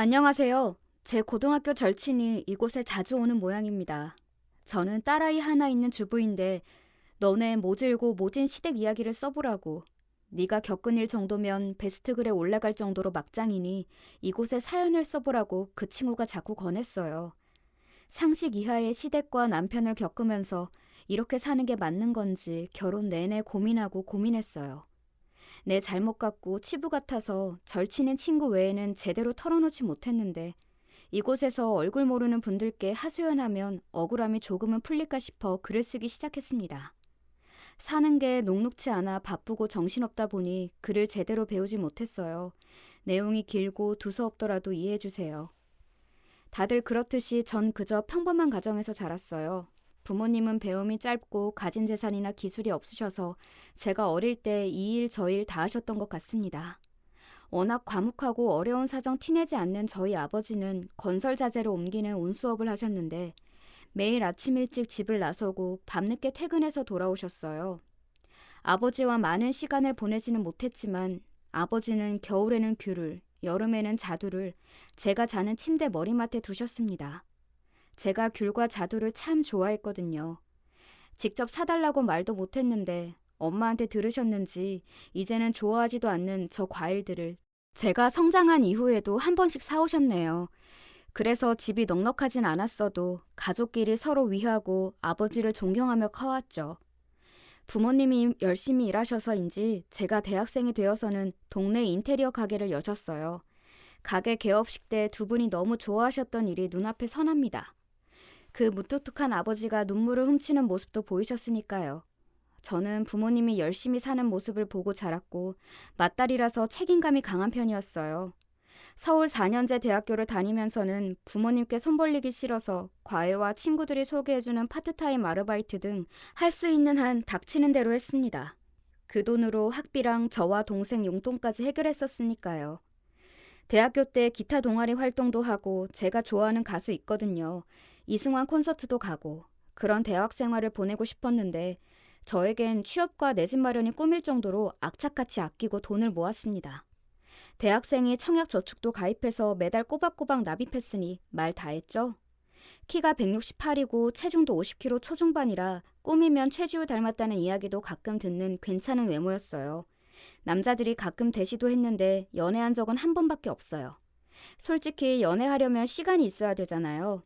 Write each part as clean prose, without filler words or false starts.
안녕하세요. 제 고등학교 절친이 이곳에 자주 오는 모양입니다. 저는 딸아이 하나 있는 주부인데 너네 모질고 모진 시댁 이야기를 써보라고. 네가 겪은 일 정도면 베스트글에 올라갈 정도로 막장이니 이곳에 사연을 써보라고 그 친구가 자꾸 권했어요. 상식 이하의 시댁과 남편을 겪으면서 이렇게 사는 게 맞는 건지 결혼 내내 고민하고 고민했어요. 내 잘못 같고 치부 같아서 절친인 친구 외에는 제대로 털어놓지 못했는데 이곳에서 얼굴 모르는 분들께 하소연하면 억울함이 조금은 풀릴까 싶어 글을 쓰기 시작했습니다. 사는 게 녹록치 않아 바쁘고 정신없다 보니 글을 제대로 배우지 못했어요. 내용이 길고 두서없더라도 이해해주세요. 다들 그렇듯이 전 그저 평범한 가정에서 자랐어요. 부모님은 배움이 짧고 가진 재산이나 기술이 없으셔서 제가 어릴 때 이 일 저 일 다 하셨던 것 같습니다. 워낙 과묵하고 어려운 사정 티내지 않는 저희 아버지는 건설 자재로 옮기는 운수업을 하셨는데 매일 아침 일찍 집을 나서고 밤늦게 퇴근해서 돌아오셨어요. 아버지와 많은 시간을 보내지는 못했지만 아버지는 겨울에는 귤을, 여름에는 자두를 제가 자는 침대 머리맡에 두셨습니다. 제가 귤과 자두를 참 좋아했거든요. 직접 사달라고 말도 못했는데 엄마한테 들으셨는지 이제는 좋아하지도 않는 저 과일들을 제가 성장한 이후에도 한 번씩 사오셨네요. 그래서 집이 넉넉하진 않았어도 가족끼리 서로 위하고 아버지를 존경하며 커왔죠. 부모님이 열심히 일하셔서인지 제가 대학생이 되어서는 동네 인테리어 가게를 여셨어요. 가게 개업식 때 두 분이 너무 좋아하셨던 일이 눈앞에 선합니다. 그 무뚝뚝한 아버지가 눈물을 훔치는 모습도 보이셨으니까요. 저는 부모님이 열심히 사는 모습을 보고 자랐고 맏딸이라서 책임감이 강한 편이었어요. 서울 4년제 대학교를 다니면서는 부모님께 손 벌리기 싫어서 과외와 친구들이 소개해주는 파트타임 아르바이트 등 할 수 있는 한 닥치는 대로 했습니다. 그 돈으로 학비랑 저와 동생 용돈까지 해결했었으니까요. 대학교 때 기타 동아리 활동도 하고 제가 좋아하는 가수 있거든요. 이승환 콘서트도 가고 그런 대학 생활을 보내고 싶었는데 저에겐 취업과 내 집 마련이 꿈일 정도로 악착같이 아끼고 돈을 모았습니다. 대학생이 청약저축도 가입해서 매달 꼬박꼬박 납입했으니 말 다 했죠? 키가 168이고 체중도 50kg 초중반이라 꾸미면 최지우 닮았다는 이야기도 가끔 듣는 괜찮은 외모였어요. 남자들이 가끔 대시도 했는데 연애한 적은 한 번밖에 없어요. 솔직히 연애하려면 시간이 있어야 되잖아요.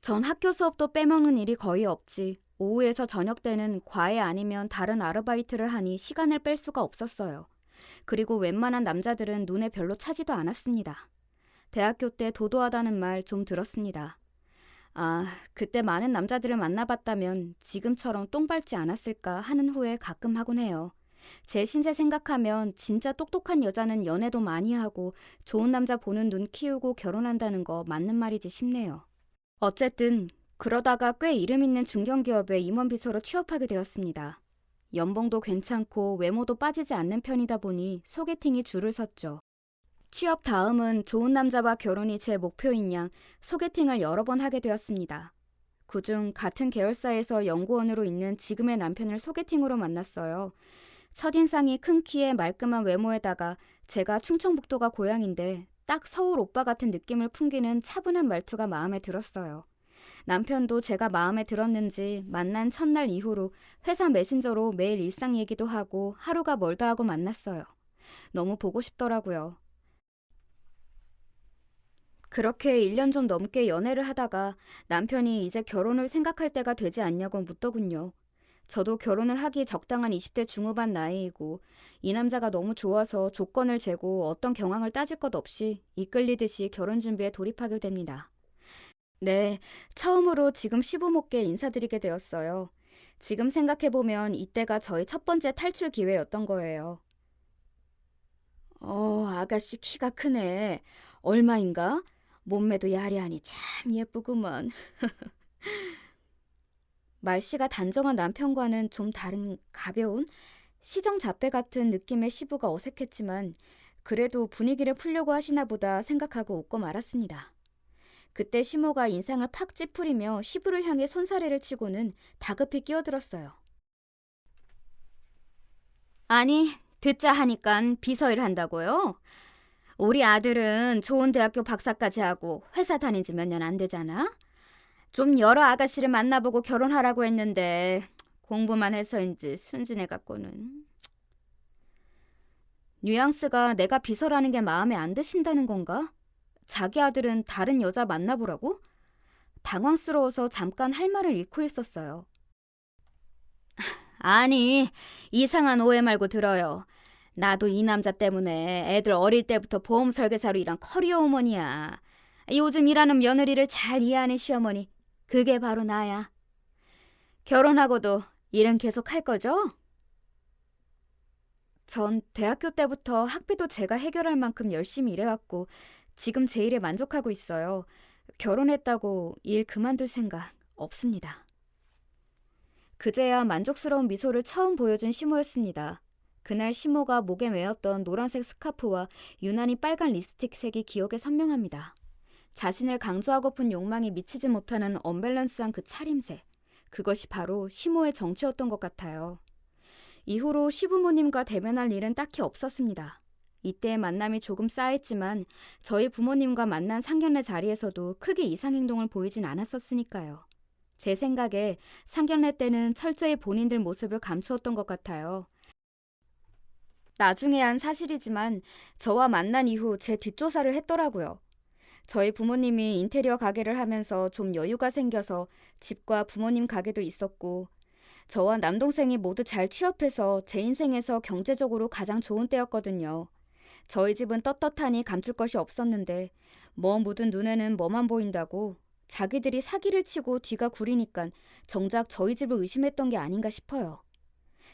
전 학교 수업도 빼먹는 일이 거의 없지. 오후에서 저녁 때는 과외 아니면 다른 아르바이트를 하니 시간을 뺄 수가 없었어요. 그리고 웬만한 남자들은 눈에 별로 차지도 않았습니다. 대학교 때 도도하다는 말 좀 들었습니다. 아, 그때 많은 남자들을 만나봤다면 지금처럼 똥 밟지 않았을까 하는 후회 가끔 하곤 해요. 제 신세 생각하면 진짜 똑똑한 여자는 연애도 많이 하고 좋은 남자 보는 눈 키우고 결혼한다는 거 맞는 말이지 싶네요. 어쨌든 그러다가 꽤 이름 있는 중견기업에 임원비서로 취업하게 되었습니다. 연봉도 괜찮고 외모도 빠지지 않는 편이다 보니 소개팅이 줄을 섰죠. 취업 다음은 좋은 남자와 결혼이 제 목표인 양 소개팅을 여러 번 하게 되었습니다. 그중 같은 계열사에서 연구원으로 있는 지금의 남편을 소개팅으로 만났어요. 첫인상이 큰 키에 말끔한 외모에다가 제가 충청북도가 고향인데 딱 서울 오빠 같은 느낌을 풍기는 차분한 말투가 마음에 들었어요. 남편도 제가 마음에 들었는지 만난 첫날 이후로 회사 메신저로 매일 일상 얘기도 하고 하루가 멀다 하고 만났어요. 너무 보고 싶더라고요. 그렇게 1년 좀 넘게 연애를 하다가 남편이 이제 결혼을 생각할 때가 되지 않냐고 묻더군요. 저도 결혼을 하기 적당한 20대 중후반 나이이고 이 남자가 너무 좋아서 조건을 재고 어떤 경황을 따질 것 없이 이끌리듯이 결혼 준비에 돌입하게 됩니다. 네, 처음으로 지금 시부모께 인사드리게 되었어요. 지금 생각해보면 이때가 저의 첫 번째 탈출 기회였던 거예요. 아가씨 키가 크네. 얼마인가? 몸매도 야리하니 참 예쁘구먼. 말씨가 단정한 남편과는 좀 다른 가벼운 시정잡배 같은 느낌의 시부가 어색했지만 그래도 분위기를 풀려고 하시나 보다 생각하고 웃고 말았습니다. 그때 시모가 인상을 팍 찌푸리며 시부를 향해 손사래를 치고는 다급히 끼어들었어요. 아니, 듣자 하니깐 비서일 한다고요? 우리 아들은 좋은 대학교 박사까지 하고 회사 다닌 지 몇 년 안 되잖아? 좀 여러 아가씨를 만나보고 결혼하라고 했는데 공부만 해서인지 순진해 갖고는. 뉘앙스가 내가 비서라는 게 마음에 안 드신다는 건가? 자기 아들은 다른 여자 만나보라고? 당황스러워서 잠깐 할 말을 잃고 있었어요. 아니, 이상한 오해 말고 들어요. 나도 이 남자 때문에 애들 어릴 때부터 보험 설계사로 일한 커리어 우먼이야. 요즘 일하는 며느리를 잘 이해하는 시어머니, 그게 바로 나야. 결혼하고도 일은 계속 할 거죠? 전 대학교 때부터 학비도 제가 해결할 만큼 열심히 일해왔고 지금 제 일에 만족하고 있어요. 결혼했다고 일 그만둘 생각 없습니다. 그제야 만족스러운 미소를 처음 보여준 시모였습니다. 그날 시모가 목에 메었던 노란색 스카프와 유난히 빨간 립스틱 색이 기억에 선명합니다. 자신을 강조하고픈 욕망이 미치지 못하는 언밸런스한 그 차림새. 그것이 바로 시모의 정체였던 것 같아요. 이후로 시부모님과 대면할 일은 딱히 없었습니다. 이때의 만남이 조금 쌓였지만 저희 부모님과 만난 상견례 자리에서도 크게 이상 행동을 보이진 않았었으니까요. 제 생각에 상견례 때는 철저히 본인들 모습을 감추었던 것 같아요. 나중에 한 사실이지만 저와 만난 이후 제 뒷조사를 했더라고요. 저희 부모님이 인테리어 가게를 하면서 좀 여유가 생겨서 집과 부모님 가게도 있었고 저와 남동생이 모두 잘 취업해서 제 인생에서 경제적으로 가장 좋은 때였거든요. 저희 집은 떳떳하니 감출 것이 없었는데 뭐 묻은 눈에는 뭐만 보인다고 자기들이 사기를 치고 뒤가 구리니깐 정작 저희 집을 의심했던 게 아닌가 싶어요.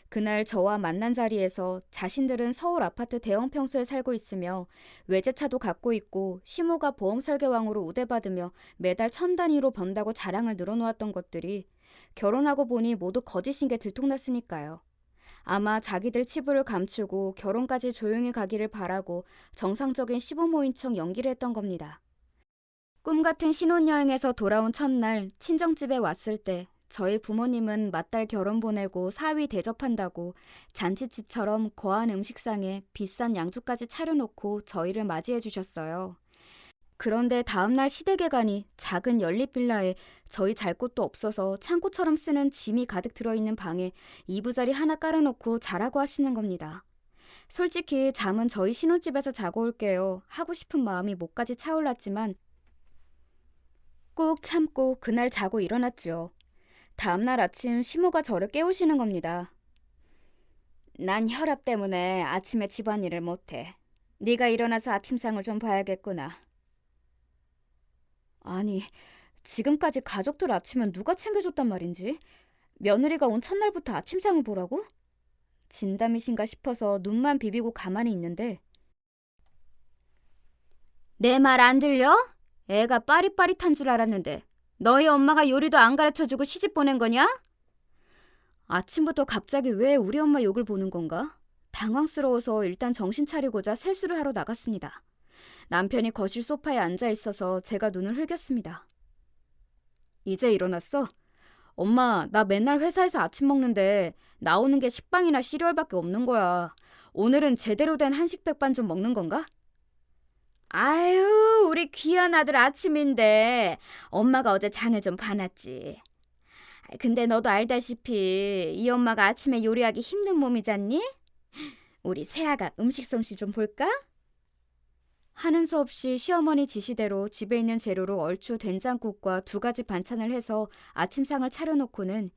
그날 저와 만난 자리에서 자신들은 서울 아파트 대형 평수에 살고 있으며 외제차도 갖고 있고 시모가 보험 설계왕으로 우대받으며 매달 1,000단위로 번다고 자랑을 늘어놓았던 것들이 결혼하고 보니 모두 거짓인 게 들통났으니까요. 아마 자기들 치부를 감추고 결혼까지 조용히 가기를 바라고 정상적인 시부모인 척 연기를 했던 겁니다. 꿈같은 신혼여행에서 돌아온 첫날 친정집에 왔을 때 저희 부모님은 맏딸 결혼 보내고 사위 대접한다고 잔치집처럼 거한 음식상에 비싼 양주까지 차려놓고 저희를 맞이해 주셨어요. 그런데 다음날 시댁에 가니 작은 연립빌라에 저희 잘 곳도 없어서 창고처럼 쓰는 짐이 가득 들어있는 방에 이부자리 하나 깔아놓고 자라고 하시는 겁니다. 솔직히 잠은 저희 신혼집에서 자고 올게요 하고 싶은 마음이 목까지 차올랐지만 꾹 참고 그날 자고 일어났죠. 다음날 아침 시모가 저를 깨우시는 겁니다. 난 혈압 때문에 아침에 집안일을 못해. 네가 일어나서 아침상을 좀 봐야겠구나. 아니, 지금까지 가족들 아침은 누가 챙겨줬단 말인지? 며느리가 온 첫날부터 아침상을 보라고? 진담이신가 싶어서 눈만 비비고 가만히 있는데 내 말 안 들려? 애가 빠릿빠릿한 줄 알았는데 너희 엄마가 요리도 안 가르쳐주고 시집 보낸 거냐? 아침부터 갑자기 왜 우리 엄마 욕을 보는 건가? 당황스러워서 일단 정신 차리고자 세수를 하러 나갔습니다. 남편이 거실 소파에 앉아 있어서 제가 눈을 흘겼습니다. 이제 일어났어? 엄마, 나 맨날 회사에서 아침 먹는데 나오는 게 식빵이나 시리얼밖에 없는 거야. 오늘은 제대로 된 한식 백반 좀 먹는 건가? 아유, 우리 귀한 아들 아침인데 엄마가 어제 장을 좀 봐놨지. 근데 너도 알다시피 이 엄마가 아침에 요리하기 힘든 몸이잖니? 우리 새아가 음식 솜씨 좀 볼까? 하는 수 없이 시어머니 지시대로 집에 있는 재료로 얼추 된장국과 2가지 반찬을 해서 아침상을 차려놓고는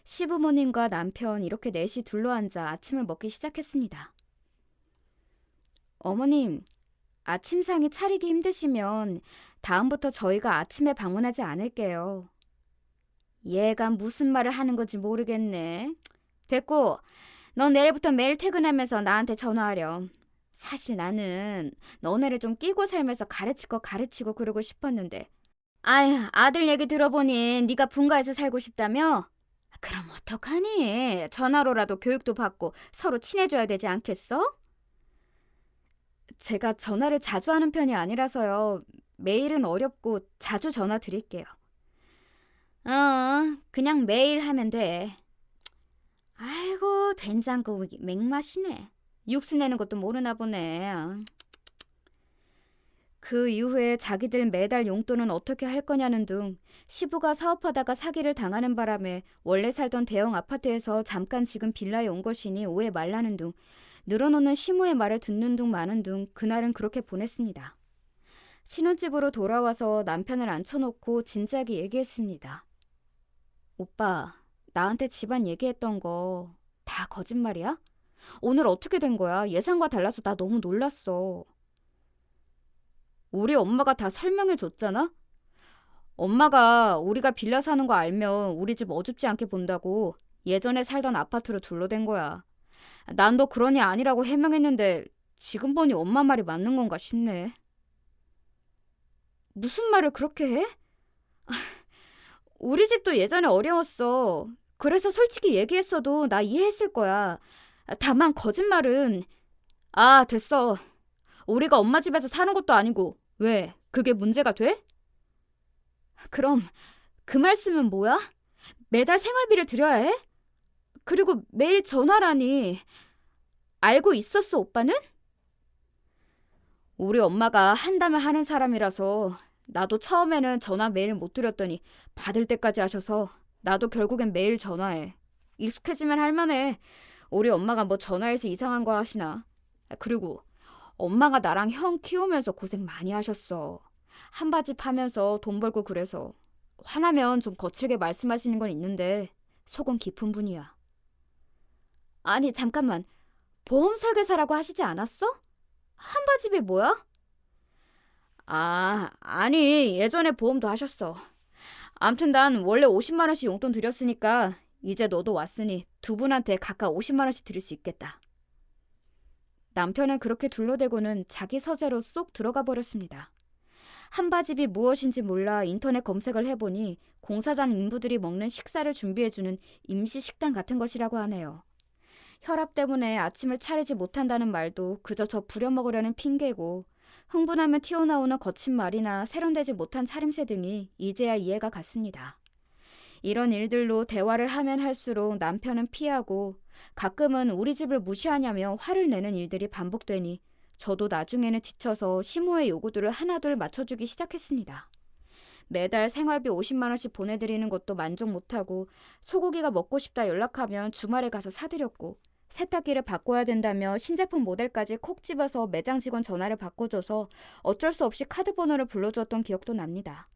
시부모님과 남편 이렇게 넷이 둘러앉아 아침을 먹기 시작했습니다. 어머님, 아침상이 차리기 힘드시면 다음부터 저희가 아침에 방문하지 않을게요. 얘가 무슨 말을 하는 건지 모르겠네. 됐고, 넌 내일부터 매일 퇴근하면서 나한테 전화하렴. 사실 나는 너네를 좀 끼고 살면서 가르칠 거 가르치고 그러고 싶었는데 아휴, 아들 얘기 들어보니 네가 분가해서 살고 싶다며? 그럼 어떡하니? 전화로라도 교육도 받고 서로 친해져야 되지 않겠어? 제가 전화를 자주 하는 편이 아니라서요. 매일은 어렵고 자주 전화 드릴게요. 그냥 매일 하면 돼. 아이고, 된장국 맥맛이네. 육수 내는 것도 모르나 보네. 그 이후에 자기들 매달 용돈은 어떻게 할 거냐는 등 시부가 사업하다가 사기를 당하는 바람에 원래 살던 대형 아파트에서 잠깐 지금 빌라에 온 것이니 오해 말라는 등 늘어놓는 시모의 말을 듣는 둥 마는 둥 그날은 그렇게 보냈습니다. 신혼집으로 돌아와서 남편을 앉혀놓고 진지하게 얘기했습니다. 오빠, 나한테 집안 얘기했던 거 다 거짓말이야? 오늘 어떻게 된 거야? 예상과 달라서 나 너무 놀랐어. 우리 엄마가 다 설명해 줬잖아? 엄마가 우리가 빌라 사는 거 알면 우리 집 어줍지 않게 본다고 예전에 살던 아파트로 둘러댄 거야. 난 너 그런 애 아니라고 해명했는데 지금 보니 엄마 말이 맞는 건가 싶네. 무슨 말을 그렇게 해? 우리 집도 예전에 어려웠어. 그래서 솔직히 얘기했어도 나 이해했을 거야. 다만 거짓말은... 아, 됐어. 우리가 엄마 집에서 사는 것도 아니고 왜? 그게 문제가 돼? 그럼 그 말씀은 뭐야? 매달 생활비를 드려야 해? 그리고 매일 전화라니. 알고 있었어, 오빠는? 우리 엄마가 한다면 하는 사람이라서 나도 처음에는 전화 매일 못 드렸더니 받을 때까지 하셔서 나도 결국엔 매일 전화해. 익숙해지면 할만해. 우리 엄마가 뭐 전화해서 이상한 거 하시나. 그리고 엄마가 나랑 형 키우면서 고생 많이 하셨어. 한바지 파면서 돈 벌고 그래서. 화나면 좀 거칠게 말씀하시는 건 있는데 속은 깊은 분이야. 아니 잠깐만. 보험 설계사라고 하시지 않았어? 한바집이 뭐야? 아, 아니 예전에 보험도 하셨어. 암튼 난 원래 50만 원씩 용돈 드렸으니까 이제 너도 왔으니 두 분한테 각각 50만 원씩 드릴 수 있겠다. 남편은 그렇게 둘러대고는 자기 서재로 쏙 들어가 버렸습니다. 한바집이 무엇인지 몰라 인터넷 검색을 해보니 공사장 인부들이 먹는 식사를 준비해주는 임시 식당 같은 것이라고 하네요. 혈압 때문에 아침을 차리지 못한다는 말도 그저 저 부려먹으려는 핑계고 흥분하면 튀어나오는 거친 말이나 세련되지 못한 차림새 등이 이제야 이해가 갔습니다. 이런 일들로 대화를 하면 할수록 남편은 피하고 가끔은 우리 집을 무시하냐며 화를 내는 일들이 반복되니 저도 나중에는 지쳐서 시모의 요구들을 하나둘 맞춰주기 시작했습니다. 매달 생활비 50만 원씩 보내드리는 것도 만족 못하고 소고기가 먹고 싶다 연락하면 주말에 가서 사드렸고 세탁기를 바꿔야 된다며 신제품 모델까지 콕 집어서 매장 직원 전화를 바꿔줘서 어쩔 수 없이 카드 번호를 불러주었던 기억도 납니다.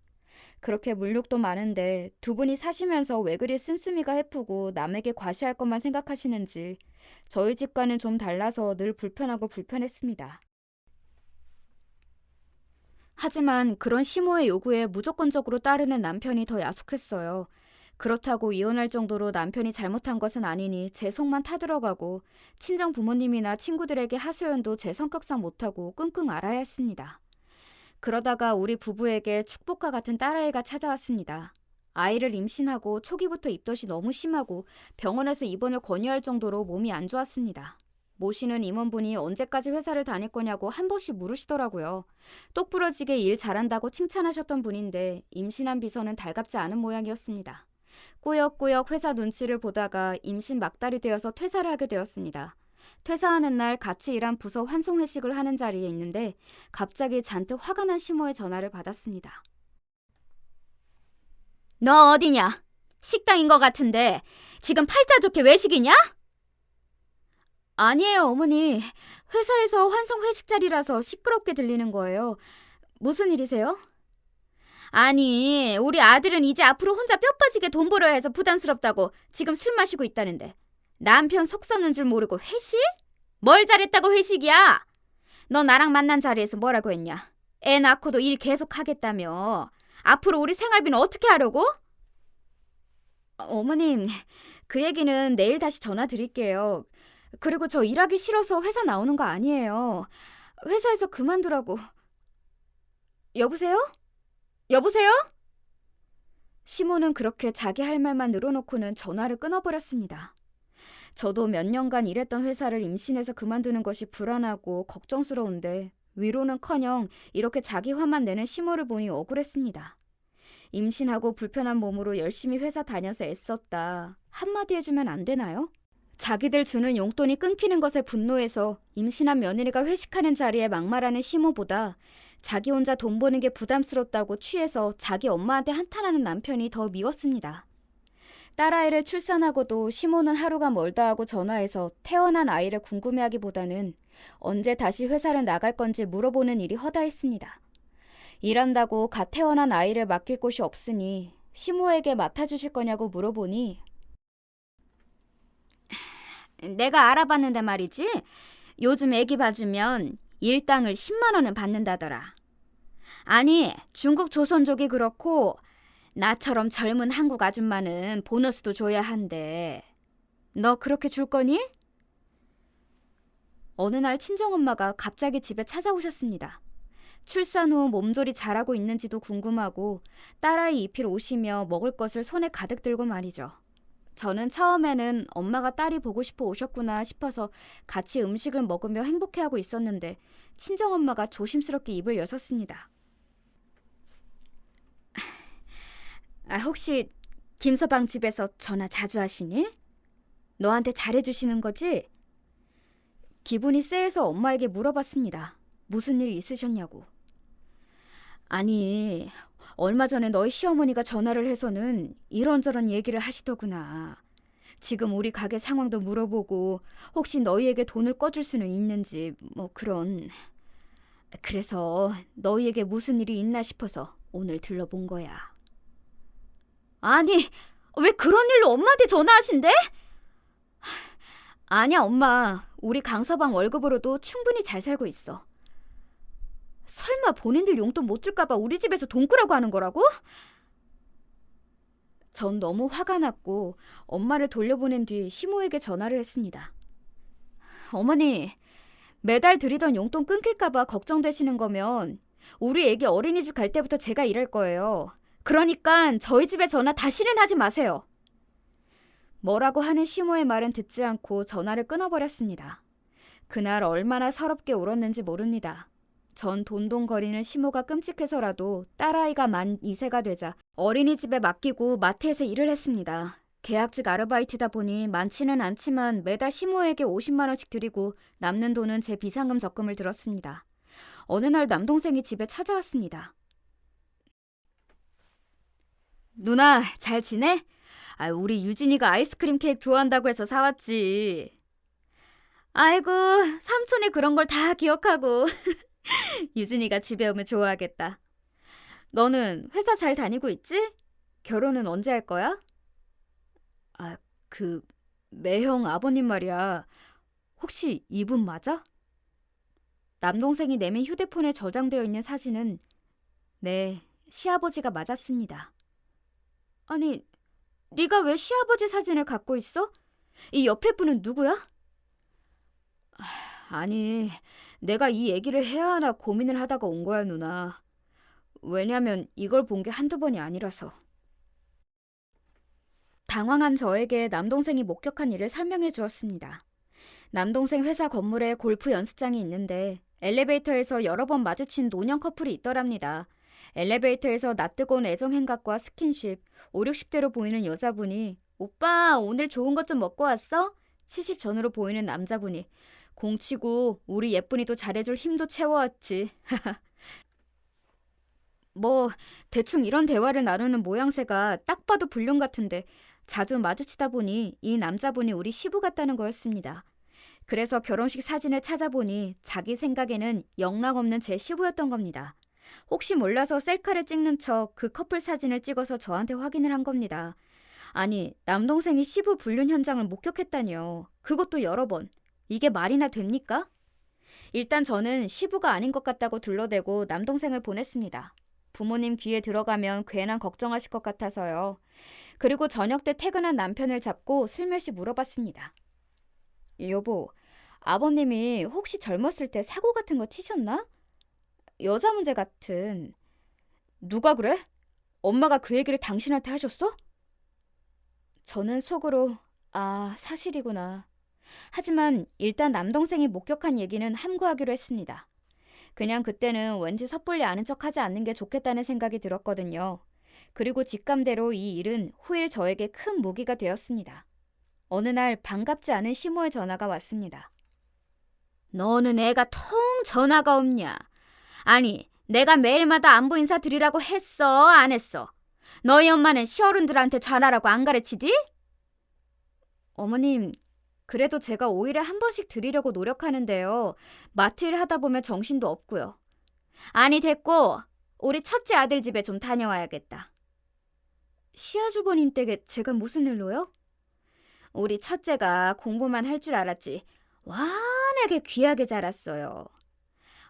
그렇게 물욕도 많은데 두 분이 사시면서 왜 그리 씀씀이가 해프고 남에게 과시할 것만 생각하시는지 저희 집과는 좀 달라서 늘 불편하고 불편했습니다. 하지만 그런 시모의 요구에 무조건적으로 따르는 남편이 더 야속했어요. 그렇다고 이혼할 정도로 남편이 잘못한 것은 아니니 제 속만 타들어가고 친정 부모님이나 친구들에게 하소연도 제 성격상 못하고 끙끙 앓아야 했습니다. 그러다가 우리 부부에게 축복과 같은 딸아이가 찾아왔습니다. 아이를 임신하고 초기부터 입덧이 너무 심하고 병원에서 입원을 권유할 정도로 몸이 안 좋았습니다. 모시는 임원분이 언제까지 회사를 다닐 거냐고 한 번씩 물으시더라고요. 똑부러지게 일 잘한다고 칭찬하셨던 분인데 임신한 비서는 달갑지 않은 모양이었습니다. 꾸역꾸역 회사 눈치를 보다가 임신 막달이 되어서 퇴사를 하게 되었습니다. 퇴사하는 날 같이 일한 부서 환송 회식을 하는 자리에 있는데 갑자기 잔뜩 화가 난 시모의 전화를 받았습니다. 너 어디냐? 식당인 것 같은데 지금 팔자 좋게 외식이냐? 아니에요, 어머니. 회사에서 환송 회식 자리라서 시끄럽게 들리는 거예요. 무슨 일이세요? 아니, 우리 아들은 이제 앞으로 혼자 뼈 빠지게 돈 벌어야 해서 부담스럽다고 지금 술 마시고 있다는데 남편 속 썩는 줄 모르고 회식? 뭘 잘했다고 회식이야? 너 나랑 만난 자리에서 뭐라고 했냐? 애 낳고도 일 계속 하겠다며. 앞으로 우리 생활비는 어떻게 하려고? 어머님, 그 얘기는 내일 다시 전화 드릴게요. 그리고 저 일하기 싫어서 회사 나오는 거 아니에요. 회사에서 그만두라고. 여보세요? 여보세요? 시모는 그렇게 자기 할 말만 늘어놓고는 전화를 끊어버렸습니다. 저도 몇 년간 일했던 회사를 임신해서 그만두는 것이 불안하고 걱정스러운데 위로는커녕 이렇게 자기 화만 내는 시모를 보니 억울했습니다. 임신하고 불편한 몸으로 열심히 회사 다녀서 애썼다. 한마디 해주면 안 되나요? 자기들 주는 용돈이 끊기는 것에 분노해서 임신한 며느리가 회식하는 자리에 막말하는 시모보다 자기 혼자 돈 버는 게 부담스럽다고 취해서 자기 엄마한테 한탄하는 남편이 더 미웠습니다. 딸아이를 출산하고도 시모는 하루가 멀다 하고 전화해서 태어난 아이를 궁금해하기보다는 언제 다시 회사를 나갈 건지 물어보는 일이 허다했습니다. 일한다고 갓 태어난 아이를 맡길 곳이 없으니 시모에게 맡아주실 거냐고 물어보니 내가 알아봤는데 말이지. 요즘 애기 봐주면 일당을 10만 원은 받는다더라. 아니, 중국 조선족이 그렇고 나처럼 젊은 한국 아줌마는 보너스도 줘야 한대. 너 그렇게 줄 거니? 어느 날 친정엄마가 갑자기 집에 찾아오셨습니다. 출산 후 몸조리 잘하고 있는지도 궁금하고 딸아이 입힐 옷이며 먹을 것을 손에 가득 들고 말이죠. 저는 처음에는 엄마가 딸이 보고 싶어 오셨구나 싶어서 같이 음식을 먹으며 행복해하고 있었는데 친정엄마가 조심스럽게 입을 여셨습니다. 혹시 김서방 집에서 전화 자주 하시니? 너한테 잘해주시는 거지? 기분이 쎄해서 엄마에게 물어봤습니다. 무슨 일 있으셨냐고. 아니, 얼마 전에 너희 시어머니가 전화를 해서는 이런저런 얘기를 하시더구나. 지금 우리 가게 상황도 물어보고 혹시 너희에게 돈을 꿔줄 수는 있는지 뭐 그런. 그래서 너희에게 무슨 일이 있나 싶어서 오늘 들러본 거야. 아니, 왜 그런 일로 엄마한테 전화하신대? 아니야, 엄마. 우리 강서방 월급으로도 충분히 잘 살고 있어. 설마 본인들 용돈 못 줄까봐 우리 집에서 돈 꾸라고 하는 거라고? 전 너무 화가 났고 엄마를 돌려보낸 뒤 시모에게 전화를 했습니다. 어머니, 매달 드리던 용돈 끊길까봐 걱정되시는 거면 우리 애기 어린이집 갈 때부터 제가 일할 거예요. 그러니까 저희 집에 전화 다시는 하지 마세요. 뭐라고 하는 시모의 말은 듣지 않고 전화를 끊어버렸습니다. 그날 얼마나 서럽게 울었는지 모릅니다. 전 돈돈거리는 시모가 끔찍해서라도 딸아이가 만 2세가 되자 어린이집에 맡기고 마트에서 일을 했습니다. 계약직 아르바이트다 보니 많지는 않지만 매달 시모에게 50만 원씩 드리고 남는 돈은 제 비상금 적금을 들었습니다. 어느 날 남동생이 집에 찾아왔습니다. 누나, 잘 지내? 우리 유진이가 아이스크림 케이크 좋아한다고 해서 사왔지. 아이고, 삼촌이 그런 걸 다 기억하고. 유진이가 집에 오면 좋아하겠다. 너는 회사 잘 다니고 있지? 결혼은 언제 할 거야? 매형 아버님 말이야. 혹시 이분 맞아? 남동생이 내민 휴대폰에 저장되어 있는 사진은 네, 시아버지가 맞았습니다. 아니, 네가 왜 시아버지 사진을 갖고 있어? 이 옆에 분은 누구야? 아니, 내가 이 얘기를 해야 하나 고민을 하다가 온 거야, 누나. 왜냐면 이걸 본 게 한두 번이 아니라서. 당황한 저에게 남동생이 목격한 일을 설명해 주었습니다. 남동생 회사 건물에 골프 연습장이 있는데 엘리베이터에서 여러 번 마주친 노년 커플이 있더랍니다. 엘리베이터에서 낯뜨거운 애정 행각과 스킨십, 5, 60대로 보이는 여자분이 오빠 오늘 좋은 것 좀 먹고 왔어? 70 전후로 보이는 남자분이 공치고 우리 예쁜이도 잘해줄 힘도 채워왔지. 뭐 대충 이런 대화를 나누는 모양새가 딱 봐도 불륜 같은데 자주 마주치다 보니 이 남자분이 우리 시부 같다는 거였습니다. 그래서 결혼식 사진을 찾아보니 자기 생각에는 영락없는 제 시부였던 겁니다. 혹시 몰라서 셀카를 찍는 척 그 커플 사진을 찍어서 저한테 확인을 한 겁니다. 아니, 남동생이 시부 불륜 현장을 목격했다니요. 그것도 여러 번. 이게 말이나 됩니까? 일단 저는 시부가 아닌 것 같다고 둘러대고 남동생을 보냈습니다. 부모님 귀에 들어가면 괜한 걱정하실 것 같아서요. 그리고 저녁 때 퇴근한 남편을 잡고 슬며시 물어봤습니다. 여보, 아버님이 혹시 젊었을 때 사고 같은 거 치셨나? 여자 문제 같은. 누가 그래? 엄마가 그 얘기를 당신한테 하셨어? 저는 속으로 사실이구나. 하지만 일단 남동생이 목격한 얘기는 함구하기로 했습니다. 그냥 그때는 왠지 섣불리 아는 척하지 않는 게 좋겠다는 생각이 들었거든요. 그리고 직감대로 이 일은 후일 저에게 큰 무기가 되었습니다. 어느 날 반갑지 않은 시모의 전화가 왔습니다. 너는 애가 통 전화가 없냐? 아니, 내가 매일마다 안부 인사 드리라고 했어, 안 했어? 너희 엄마는 시어른들한테 잘하라고 안 가르치디? 어머님, 그래도 제가 오일에 한 번씩 드리려고 노력하는데요. 마트 일 하다 보면 정신도 없고요. 아니, 됐고 우리 첫째 아들 집에 좀 다녀와야겠다. 시아주버님 댁에 제가 무슨 일로요? 우리 첫째가 공부만 할 줄 알았지 워낙에 귀하게 자랐어요.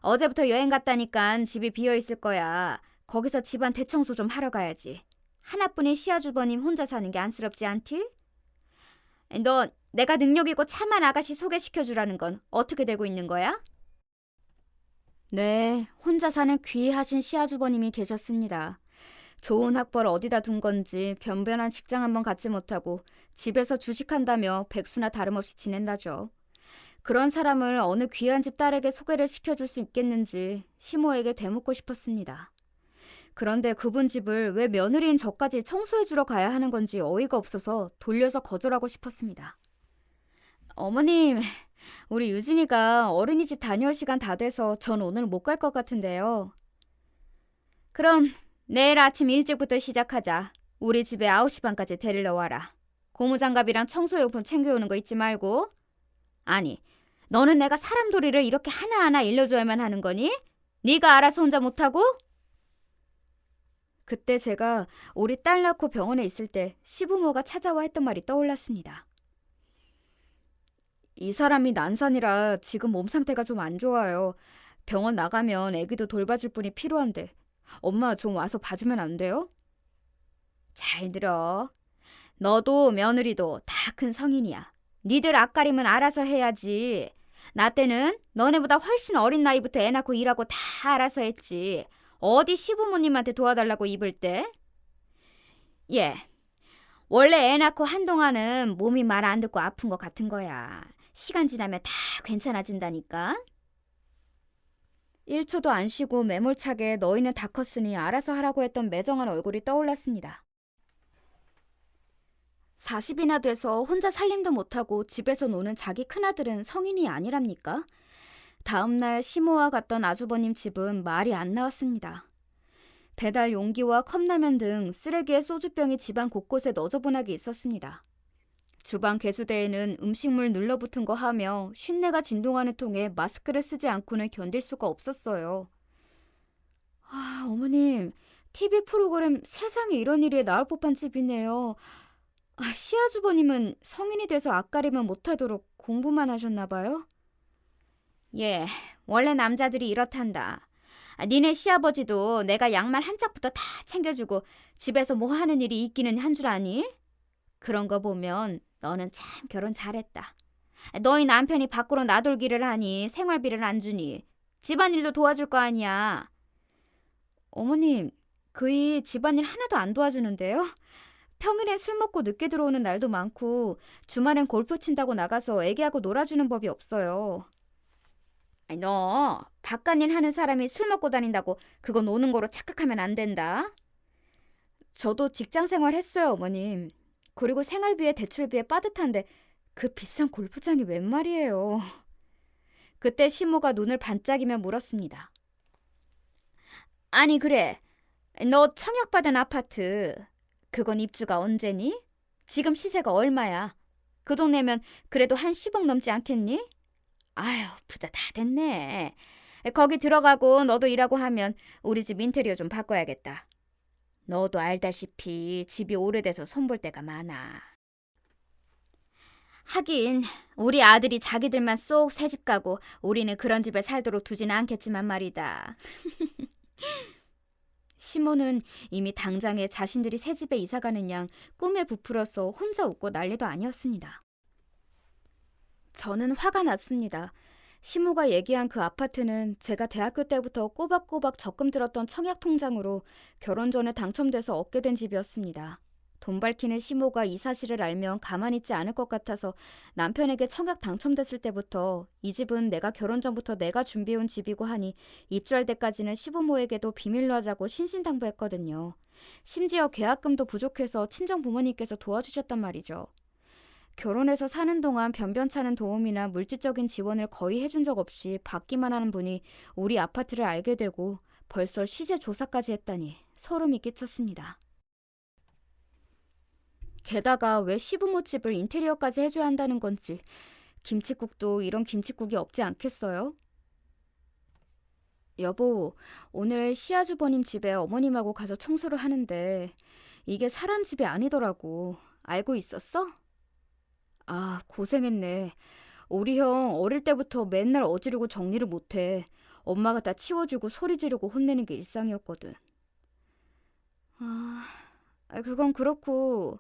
어제부터 여행 갔다니깐 집이 비어있을 거야. 거기서 집안 대청소 좀 하러 가야지. 하나뿐인 시아주버님 혼자 사는 게 안쓰럽지 않디? 너 내가 능력 있고 참한 아가씨 소개시켜주라는 건 어떻게 되고 있는 거야? 네, 혼자 사는 귀하신 시아주버님이 계셨습니다. 좋은 학벌 어디다 둔 건지 변변한 직장 한번 갖지 못하고 집에서 주식한다며 백수나 다름없이 지낸다죠. 그런 사람을 어느 귀한 집 딸에게 소개를 시켜줄 수 있겠는지 시모에게 되묻고 싶었습니다. 그런데 그분 집을 왜 며느리인 저까지 청소해주러 가야 하는 건지 어이가 없어서 돌려서 거절하고 싶었습니다. 어머님, 우리 유진이가 어린이집 다녀올 시간 다 돼서 전 오늘 못 갈 것 같은데요. 그럼 내일 아침 일찍부터 시작하자. 우리 집에 9시 반까지 데리러 와라. 고무장갑이랑 청소용품 챙겨오는 거 잊지 말고. 아니, 너는 내가 사람돌이를 이렇게 하나하나 일러줘야만 하는 거니? 네가 알아서 혼자 못하고? 그때 제가 우리 딸 낳고 병원에 있을 때 시부모가 찾아와 했던 말이 떠올랐습니다. 이 사람이 난산이라 지금 몸 상태가 좀 안 좋아요. 병원 나가면 아기도 돌봐줄 분이 필요한데 엄마 좀 와서 봐주면 안 돼요? 잘 들어. 너도 며느리도 다 큰 성인이야. 니들 앞가림은 알아서 해야지. 나 때는 너네보다 훨씬 어린 나이부터 애 낳고 일하고 다 알아서 했지. 어디 시부모님한테 도와달라고 입을 때? 예. 원래 애 낳고 한동안은 몸이 말 안 듣고 아픈 것 같은 거야. 시간 지나면 다 괜찮아진다니까. 1초도 안 쉬고 매몰차게 너희는 다 컸으니 알아서 하라고 했던 매정한 얼굴이 떠올랐습니다. 40이나 돼서 혼자 살림도 못하고 집에서 노는 자기 큰아들은 성인이 아니랍니까? 다음날 시모와 갔던 아주버님 집은 말이 안 나왔습니다. 배달 용기와 컵라면 등 쓰레기에 소주병이 집안 곳곳에 너저분하게 있었습니다. 주방 개수대에는 음식물 눌러붙은 거 하며 쉰내가 진동하는 통에 마스크를 쓰지 않고는 견딜 수가 없었어요. 아, 어머님, TV 프로그램 세상에 이런 일이 나올 법한 집이네요. 아, 시아주버님은 성인이 돼서 앞가림은 못하도록 공부만 하셨나 봐요? 예, 원래 남자들이 이렇단다. 니네 시아버지도 내가 양말 한 짝부터 다 챙겨주고 집에서 뭐 하는 일이 있기는 한 줄 아니? 그런 거 보면 너는 참 결혼 잘했다. 너희 남편이 밖으로 나돌기를 하니 생활비를 안 주니 집안일도 도와줄 거 아니야. 어머님, 그이 집안일 하나도 안 도와주는데요? 평일엔 술 먹고 늦게 들어오는 날도 많고 주말엔 골프 친다고 나가서 애기하고 놀아주는 법이 없어요. 너 바깥일 하는 사람이 술 먹고 다닌다고 그거 노는 거로 착각하면 안 된다. 저도 직장 생활 했어요, 어머님. 그리고 생활비에 대출비에 빠듯한데 그 비싼 골프장이 웬 말이에요. 그때 시모가 눈을 반짝이며 물었습니다. 아니 그래, 너 청약받은 아파트 그건 입주가 언제니? 지금 시세가 얼마야? 그 동네면 그래도 한 10억 넘지 않겠니? 아휴, 부자 다 됐네. 거기 들어가고 너도 일하고 하면 우리 집 인테리어 좀 바꿔야겠다. 너도 알다시피 집이 오래돼서 손볼 데가 많아. 하긴 우리 아들이 자기들만 쏙 새집 가고 우리는 그런 집에 살도록 두지는 않겠지만 말이다. 시모는 이미 당장에 자신들이 새 집에 이사가는 양 꿈에 부풀어서 혼자 웃고 난리도 아니었습니다. 저는 화가 났습니다. 시모가 얘기한 그 아파트는 제가 대학교 때부터 꼬박꼬박 적금 들었던 청약 통장으로 결혼 전에 당첨돼서 얻게 된 집이었습니다. 돈 밝히는 시모가 이 사실을 알면 가만히 있지 않을 것 같아서 남편에게 청약 당첨됐을 때부터 이 집은 내가 결혼 전부터 내가 준비해온 집이고 하니 입주할 때까지는 시부모에게도 비밀로 하자고 신신당부했거든요. 심지어 계약금도 부족해서 친정 부모님께서 도와주셨단 말이죠. 결혼해서 사는 동안 변변찮은 도움이나 물질적인 지원을 거의 해준 적 없이 받기만 하는 분이 우리 아파트를 알게 되고 벌써 시세 조사까지 했다니 소름이 끼쳤습니다. 게다가 왜 시부모 집을 인테리어까지 해줘야 한다는 건지 김칫국도 이런 김칫국이 없지 않겠어요? 여보, 오늘 시아주버님 집에 어머님하고 가서 청소를 하는데 이게 사람 집이 아니더라고. 알고 있었어? 아, 고생했네. 우리 형 어릴 때부터 맨날 어지르고 정리를 못해. 엄마가 다 치워주고 소리 지르고 혼내는 게 일상이었거든. 아, 그건 그렇고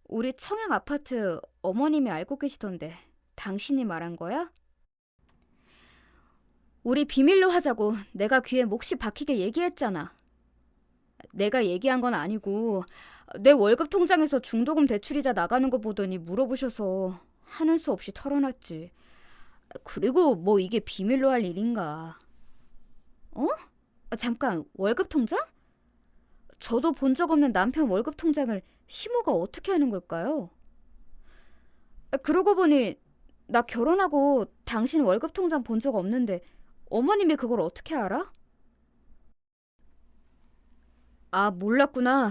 우리 청양 아파트 어머님이 알고 계시던데 당신이 말한 거야? 우리 비밀로 하자고 내가 귀에 몫이 박히게 얘기했잖아. 내가 얘기한 건 아니고 내 월급 통장에서 중도금 대출이자 나가는 거 보더니 물어보셔서 하는 수 없이 털어놨지. 그리고 뭐 이게 비밀로 할 일인가. 어? 잠깐, 월급 통장? 저도 본 적 없는 남편 월급 통장을 시모가 어떻게 하는 걸까요? 그러고 보니 나 결혼하고 당신 월급 통장 본 적 없는데 어머님이 그걸 어떻게 알아? 아, 몰랐구나.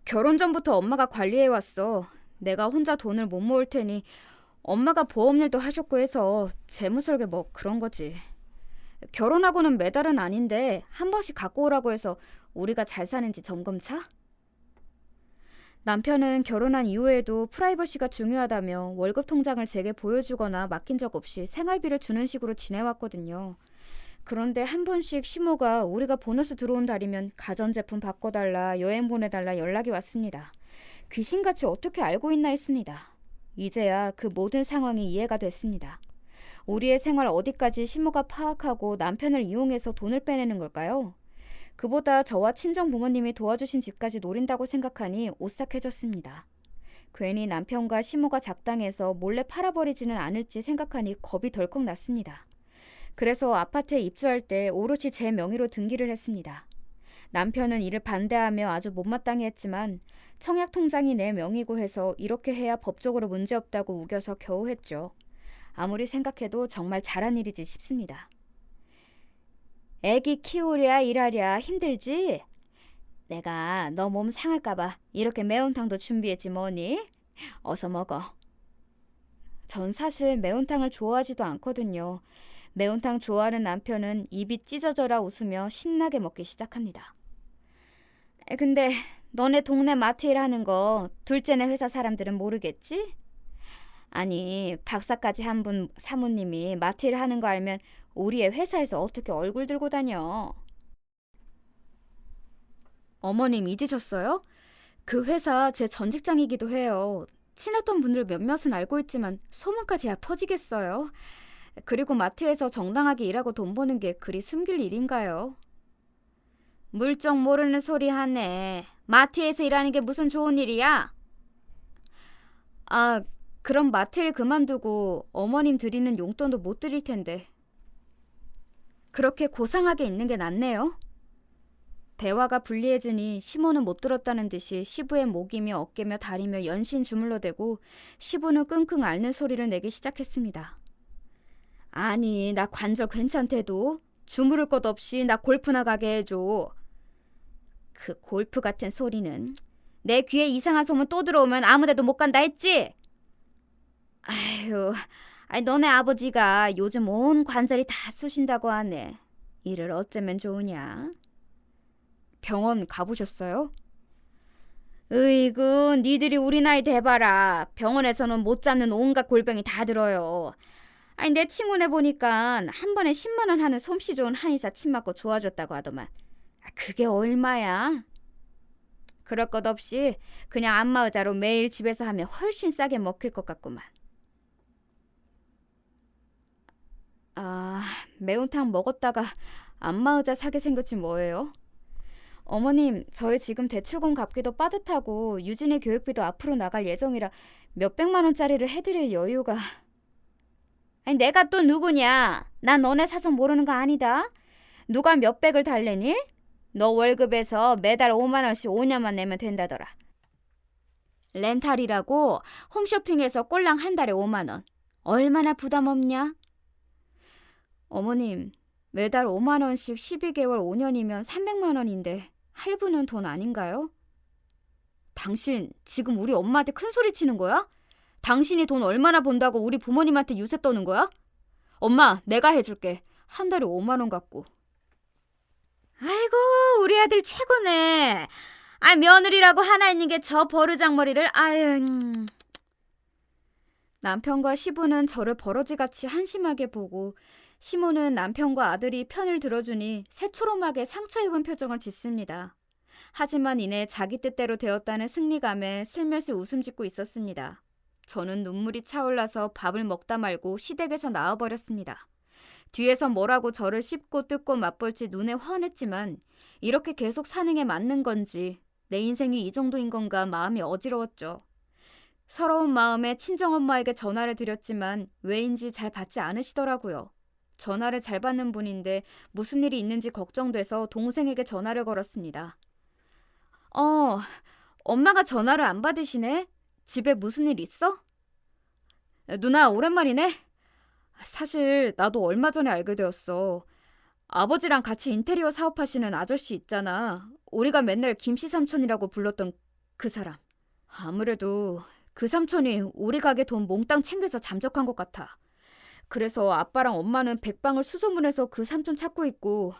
결혼 전부터 엄마가 관리해왔어. 내가 혼자 돈을 못 모을 테니 엄마가 보험일도 하셨고 해서 재무설계 뭐 그런 거지. 결혼하고는 매달은 아닌데 한 번씩 갖고 오라고 해서 우리가 잘 사는지 점검차? 남편은 결혼한 이후에도 프라이버시가 중요하다며 월급 통장을 제게 보여주거나 맡긴 적 없이 생활비를 주는 식으로 지내왔거든요. 그런데 한 번씩 시모가 우리가 보너스 들어온 달이면 가전제품 바꿔달라, 여행 보내달라 연락이 왔습니다. 귀신같이 어떻게 알고 있나 했습니다. 이제야 그 모든 상황이 이해가 됐습니다. 우리의 생활 어디까지 시모가 파악하고 남편을 이용해서 돈을 빼내는 걸까요? 그보다 저와 친정 부모님이 도와주신 집까지 노린다고 생각하니 오싹해졌습니다. 괜히 남편과 시모가 작당해서 몰래 팔아버리지는 않을지 생각하니 겁이 덜컥 났습니다. 그래서 아파트에 입주할 때 오롯이 제 명의로 등기를 했습니다. 남편은 이를 반대하며 아주 못마땅해 했지만 청약 통장이 내 명의고 해서 이렇게 해야 법적으로 문제없다고 우겨서 겨우 했죠. 아무리 생각해도 정말 잘한 일이지 싶습니다. 애기 키우랴 일하랴 힘들지? 내가 너 몸 상할까봐 이렇게 매운탕도 준비했지 뭐니? 어서 먹어. 전 사실 매운탕을 좋아하지도 않거든요. 매운탕 좋아하는 남편은 입이 찢어져라 웃으며 신나게 먹기 시작합니다. 근데 너네 동네 마트 일하는 거 둘째네 회사 사람들은 모르겠지? 아니, 박사까지 한 분 사모님이 마트 일 하는 거 알면 우리의 회사에서 어떻게 얼굴 들고 다녀? 어머님 잊으셨어요? 그 회사 제 전 직장이기도 해요. 친했던 분들 몇몇은 알고 있지만 소문까지야 퍼지겠어요. 그리고 마트에서 정당하게 일하고 돈 버는 게 그리 숨길 일인가요? 물정 모르는 소리 하네. 마트에서 일하는 게 무슨 좋은 일이야? 아, 그럼 마트 일 그만두고 어머님 드리는 용돈도 못 드릴 텐데. 그렇게 고상하게 있는 게 낫네요. 대화가 불리해지니 시모는 못 들었다는 듯이 시부의 목이며 어깨며 다리며 연신 주물러대고 시부는 끙끙 앓는 소리를 내기 시작했습니다. 아니, 나 관절 괜찮대도 주무를 것 없이 나 골프나 가게 해줘. 그 골프 같은 소리는. 내 귀에 이상한 소문 또 들어오면 아무데도 못 간다 했지? 아휴, 너네 아버지가 요즘 온 관절이 다 쑤신다고 하네. 이를 어쩌면 좋으냐? 병원 가보셨어요? 으이구, 니들이 우리 나이 돼봐라. 병원에서는 못 잡는 온갖 골병이 다 들어요. 내 친구네 보니까 한 번에 10만 원 하는 솜씨 좋은 한의사 침 맞고 좋아졌다고 하더만. 그게 얼마야? 그럴 것 없이 그냥 안마의자로 매일 집에서 하면 훨씬 싸게 먹힐 것 같구만. 아, 매운탕 먹었다가 안마의자 사게 생겼지 뭐예요? 어머님, 저희 지금 대출금 갚기도 빠듯하고 유진이 교육비도 앞으로 나갈 예정이라 몇백만 원짜리를 해드릴 여유가. 내가 또 누구냐? 난 너네 사정 모르는 거 아니다. 누가 몇백을 달래니? 너 월급에서 매달 5만 원씩 5년만 내면 된다더라. 렌탈이라고 홈쇼핑에서 꼴랑 한 달에 5만 원. 얼마나 부담 없냐? 어머님, 매달 5만 원씩 12개월 5년이면 300만 원인데 할부는 돈 아닌가요? 당신 지금 우리 엄마한테 큰 소리 치는 거야? 당신이 돈 얼마나 번다고 우리 부모님한테 유세 떠는 거야? 엄마, 내가 해줄게. 한 달에 5만 원 갖고. 아이고, 우리 아들 최고네. 며느리라고 하나 있는 게 저 버르장머리를. 남편과 시부는 저를 버러지같이 한심하게 보고 시모는 남편과 아들이 편을 들어주니 새초롬하게 상처 입은 표정을 짓습니다. 하지만 이내 자기 뜻대로 되었다는 승리감에 슬며시 웃음 짓고 있었습니다. 저는 눈물이 차올라서 밥을 먹다 말고 시댁에서 나와버렸습니다. 뒤에서 뭐라고 저를 씹고 뜯고 맛볼지 눈에 훤했지만 이렇게 계속 사는 게 맞는 건지 내 인생이 이 정도인 건가 마음이 어지러웠죠. 서러운 마음에 친정엄마에게 전화를 드렸지만 왜인지 잘 받지 않으시더라고요. 전화를 잘 받는 분인데 무슨 일이 있는지 걱정돼서 동생에게 전화를 걸었습니다. 엄마가 전화를 안 받으시네? 집에 무슨 일 있어? 누나, 오랜만이네? 사실 나도 얼마 전에 알게 되었어. 아버지랑 같이 인테리어 사업하시는 아저씨 있잖아. 우리가 맨날 김씨 삼촌이라고 불렀던 그 사람. 아무래도 그 삼촌이 우리 가게 돈 몽땅 챙겨서 잠적한 것 같아. 그래서 아빠랑 엄마는 백방을 수소문해서 그 삼촌 찾고 있고,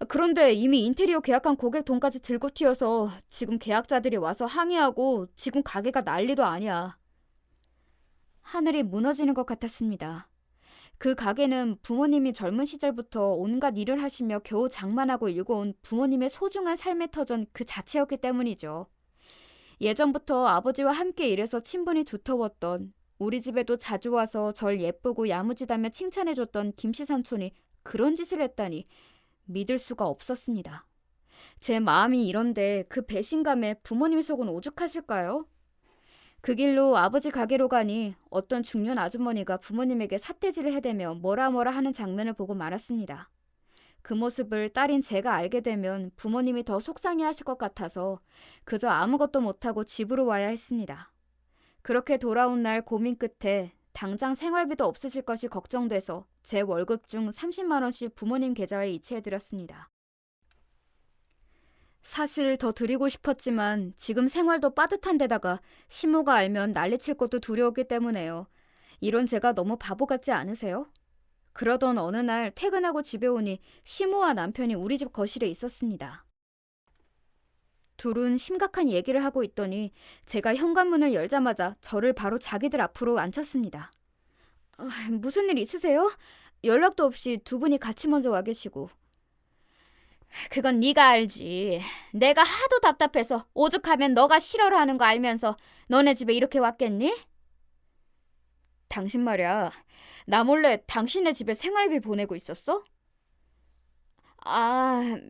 그런데 이미 인테리어 계약한 고객 돈까지 들고 튀어서 지금 계약자들이 와서 항의하고 지금 가게가 난리도 아니야. 하늘이 무너지는 것 같았습니다. 그 가게는 부모님이 젊은 시절부터 온갖 일을 하시며 겨우 장만하고 일궈온 부모님의 소중한 삶의 터전 그 자체였기 때문이죠. 예전부터 아버지와 함께 일해서 친분이 두터웠던, 우리 집에도 자주 와서 절 예쁘고 야무지다며 칭찬해줬던 김씨 삼촌이 그런 짓을 했다니 믿을 수가 없었습니다. 제 마음이 이런데 그 배신감에 부모님 속은 오죽하실까요? 그 길로 아버지 가게로 가니 어떤 중년 아주머니가 부모님에게 삿대질을 해대며 뭐라 하는 장면을 보고 말았습니다. 그 모습을 딸인 제가 알게 되면 부모님이 더 속상해하실 것 같아서 그저 아무것도 못하고 집으로 와야 했습니다. 그렇게 돌아온 날 고민 끝에 당장 생활비도 없으실 것이 걱정돼서 제 월급 중 30만 원씩 부모님 계좌에 이체해드렸습니다. 사실 더 드리고 싶었지만 지금 생활도 빠듯한 데다가 시모가 알면 난리칠 것도 두려웠기 때문에요. 이런 제가 너무 바보 같지 않으세요? 그러던 어느 날 퇴근하고 집에 오니 시모와 남편이 우리 집 거실에 있었습니다. 둘은 심각한 얘기를 하고 있더니 제가 현관문을 열자마자 저를 바로 자기들 앞으로 앉혔습니다. 무슨 일 있으세요? 연락도 없이 두 분이 같이 먼저 와 계시고. 그건 네가 알지. 내가 하도 답답해서 오죽하면 너가 싫어라 하는 거 알면서 너네 집에 이렇게 왔겠니? 당신 말이야, 나 몰래 당신네 집에 생활비 보내고 있었어?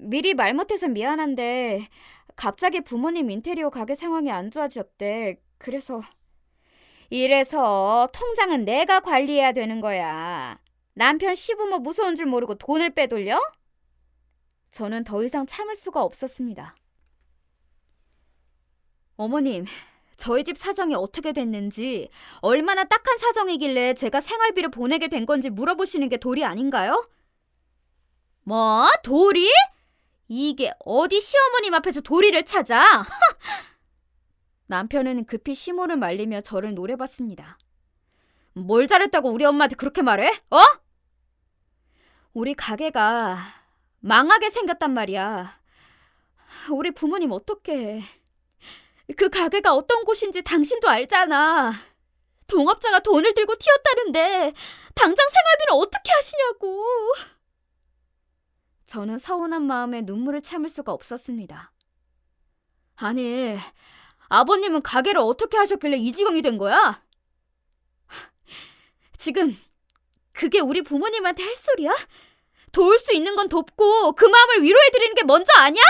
미리 말 못해서 미안한데 갑자기 부모님 인테리어 가게 상황이 안 좋아졌대. 이래서 통장은 내가 관리해야 되는 거야. 남편 시부모 무서운 줄 모르고 돈을 빼돌려? 저는 더 이상 참을 수가 없었습니다. 어머님, 저희 집 사정이 어떻게 됐는지, 얼마나 딱한 사정이길래 제가 생활비를 보내게 된 건지 물어보시는 게 도리 아닌가요? 뭐? 도리? 이게 어디 시어머님 앞에서 도리를 찾아? 남편은 급히 시모를 말리며 저를 노려봤습니다. 뭘 잘했다고 우리 엄마한테 그렇게 말해? 우리 가게가 망하게 생겼단 말이야. 우리 부모님 어떡해. 그 가게가 어떤 곳인지 당신도 알잖아. 동업자가 돈을 들고 튀었다는데 당장 생활비는 어떻게 하시냐고. 저는 서운한 마음에 눈물을 참을 수가 없었습니다. 아니, 아버님은 가게를 어떻게 하셨길래 이 지경이 된 거야? 지금 그게 우리 부모님한테 할 소리야? 도울 수 있는 건 돕고 그 마음을 위로해드리는 게 먼저 아니야?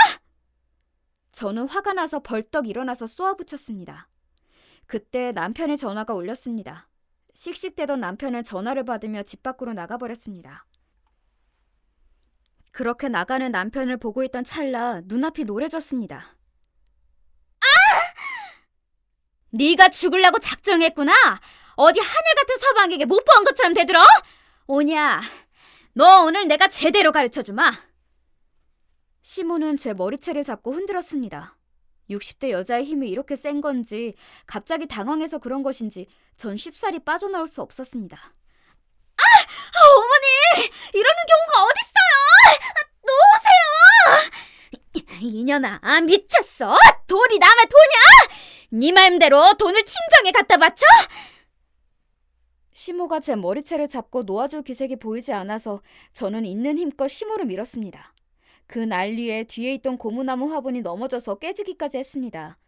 저는 화가 나서 벌떡 일어나서 쏘아붙였습니다. 그때 남편의 전화가 울렸습니다. 씩씩대던 남편은 전화를 받으며 집 밖으로 나가버렸습니다. 그렇게 나가는 남편을 보고 있던 찰나 눈앞이 노래졌습니다. 네가 죽으려고 작정했구나. 어디 하늘 같은 서방에게 못 보은 것처럼 대들어? 오냐, 너 오늘 내가 제대로 가르쳐주마. 시모는 제 머리채를 잡고 흔들었습니다. 60대 여자의 힘이 이렇게 센 건지 갑자기 당황해서 그런 것인지 전 쉽사리 빠져나올 수 없었습니다. 어머니! 이러는 경우가 어딨어요! 놓으세요! 이년아, 미쳤어? 돈이 남의 돈이야? 네 말대로 돈을 친정에 갖다 바쳐? 시모가 제 머리채를 잡고 놓아줄 기색이 보이지 않아서 저는 있는 힘껏 시모를 밀었습니다. 그 난리에 뒤에 있던 고무나무 화분이 넘어져서 깨지기까지 했습니다.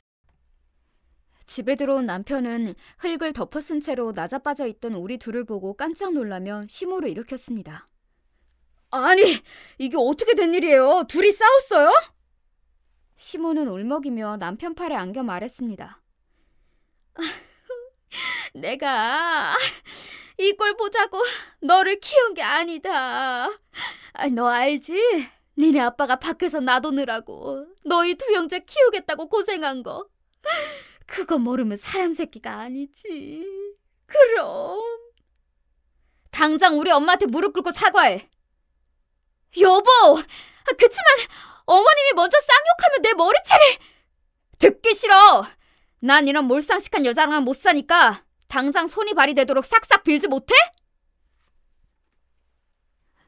집에 들어온 남편은 흙을 덮어쓴 채로 나자빠져 있던 우리 둘을 보고 깜짝 놀라며 시모를 일으켰습니다. 아니, 이게 어떻게 된 일이에요? 둘이 싸웠어요? 시모는 울먹이며 남편 팔에 안겨 말했습니다. 내가 이 꼴 보자고 너를 키운 게 아니다. 너 알지? 니네 아빠가 밖에서 놔두느라고 너희 두 형제 키우겠다고 고생한 거. 그거 모르면 사람 새끼가 아니지. 그럼 당장 우리 엄마한테 무릎 꿇고 사과해. 여보! 그치만 어머님이 먼저 쌍욕하면 내 머리채를... 듣기 싫어! 난 이런 몰상식한 여자랑은 못 사니까 당장 손이 발이 되도록 싹싹 빌지 못해?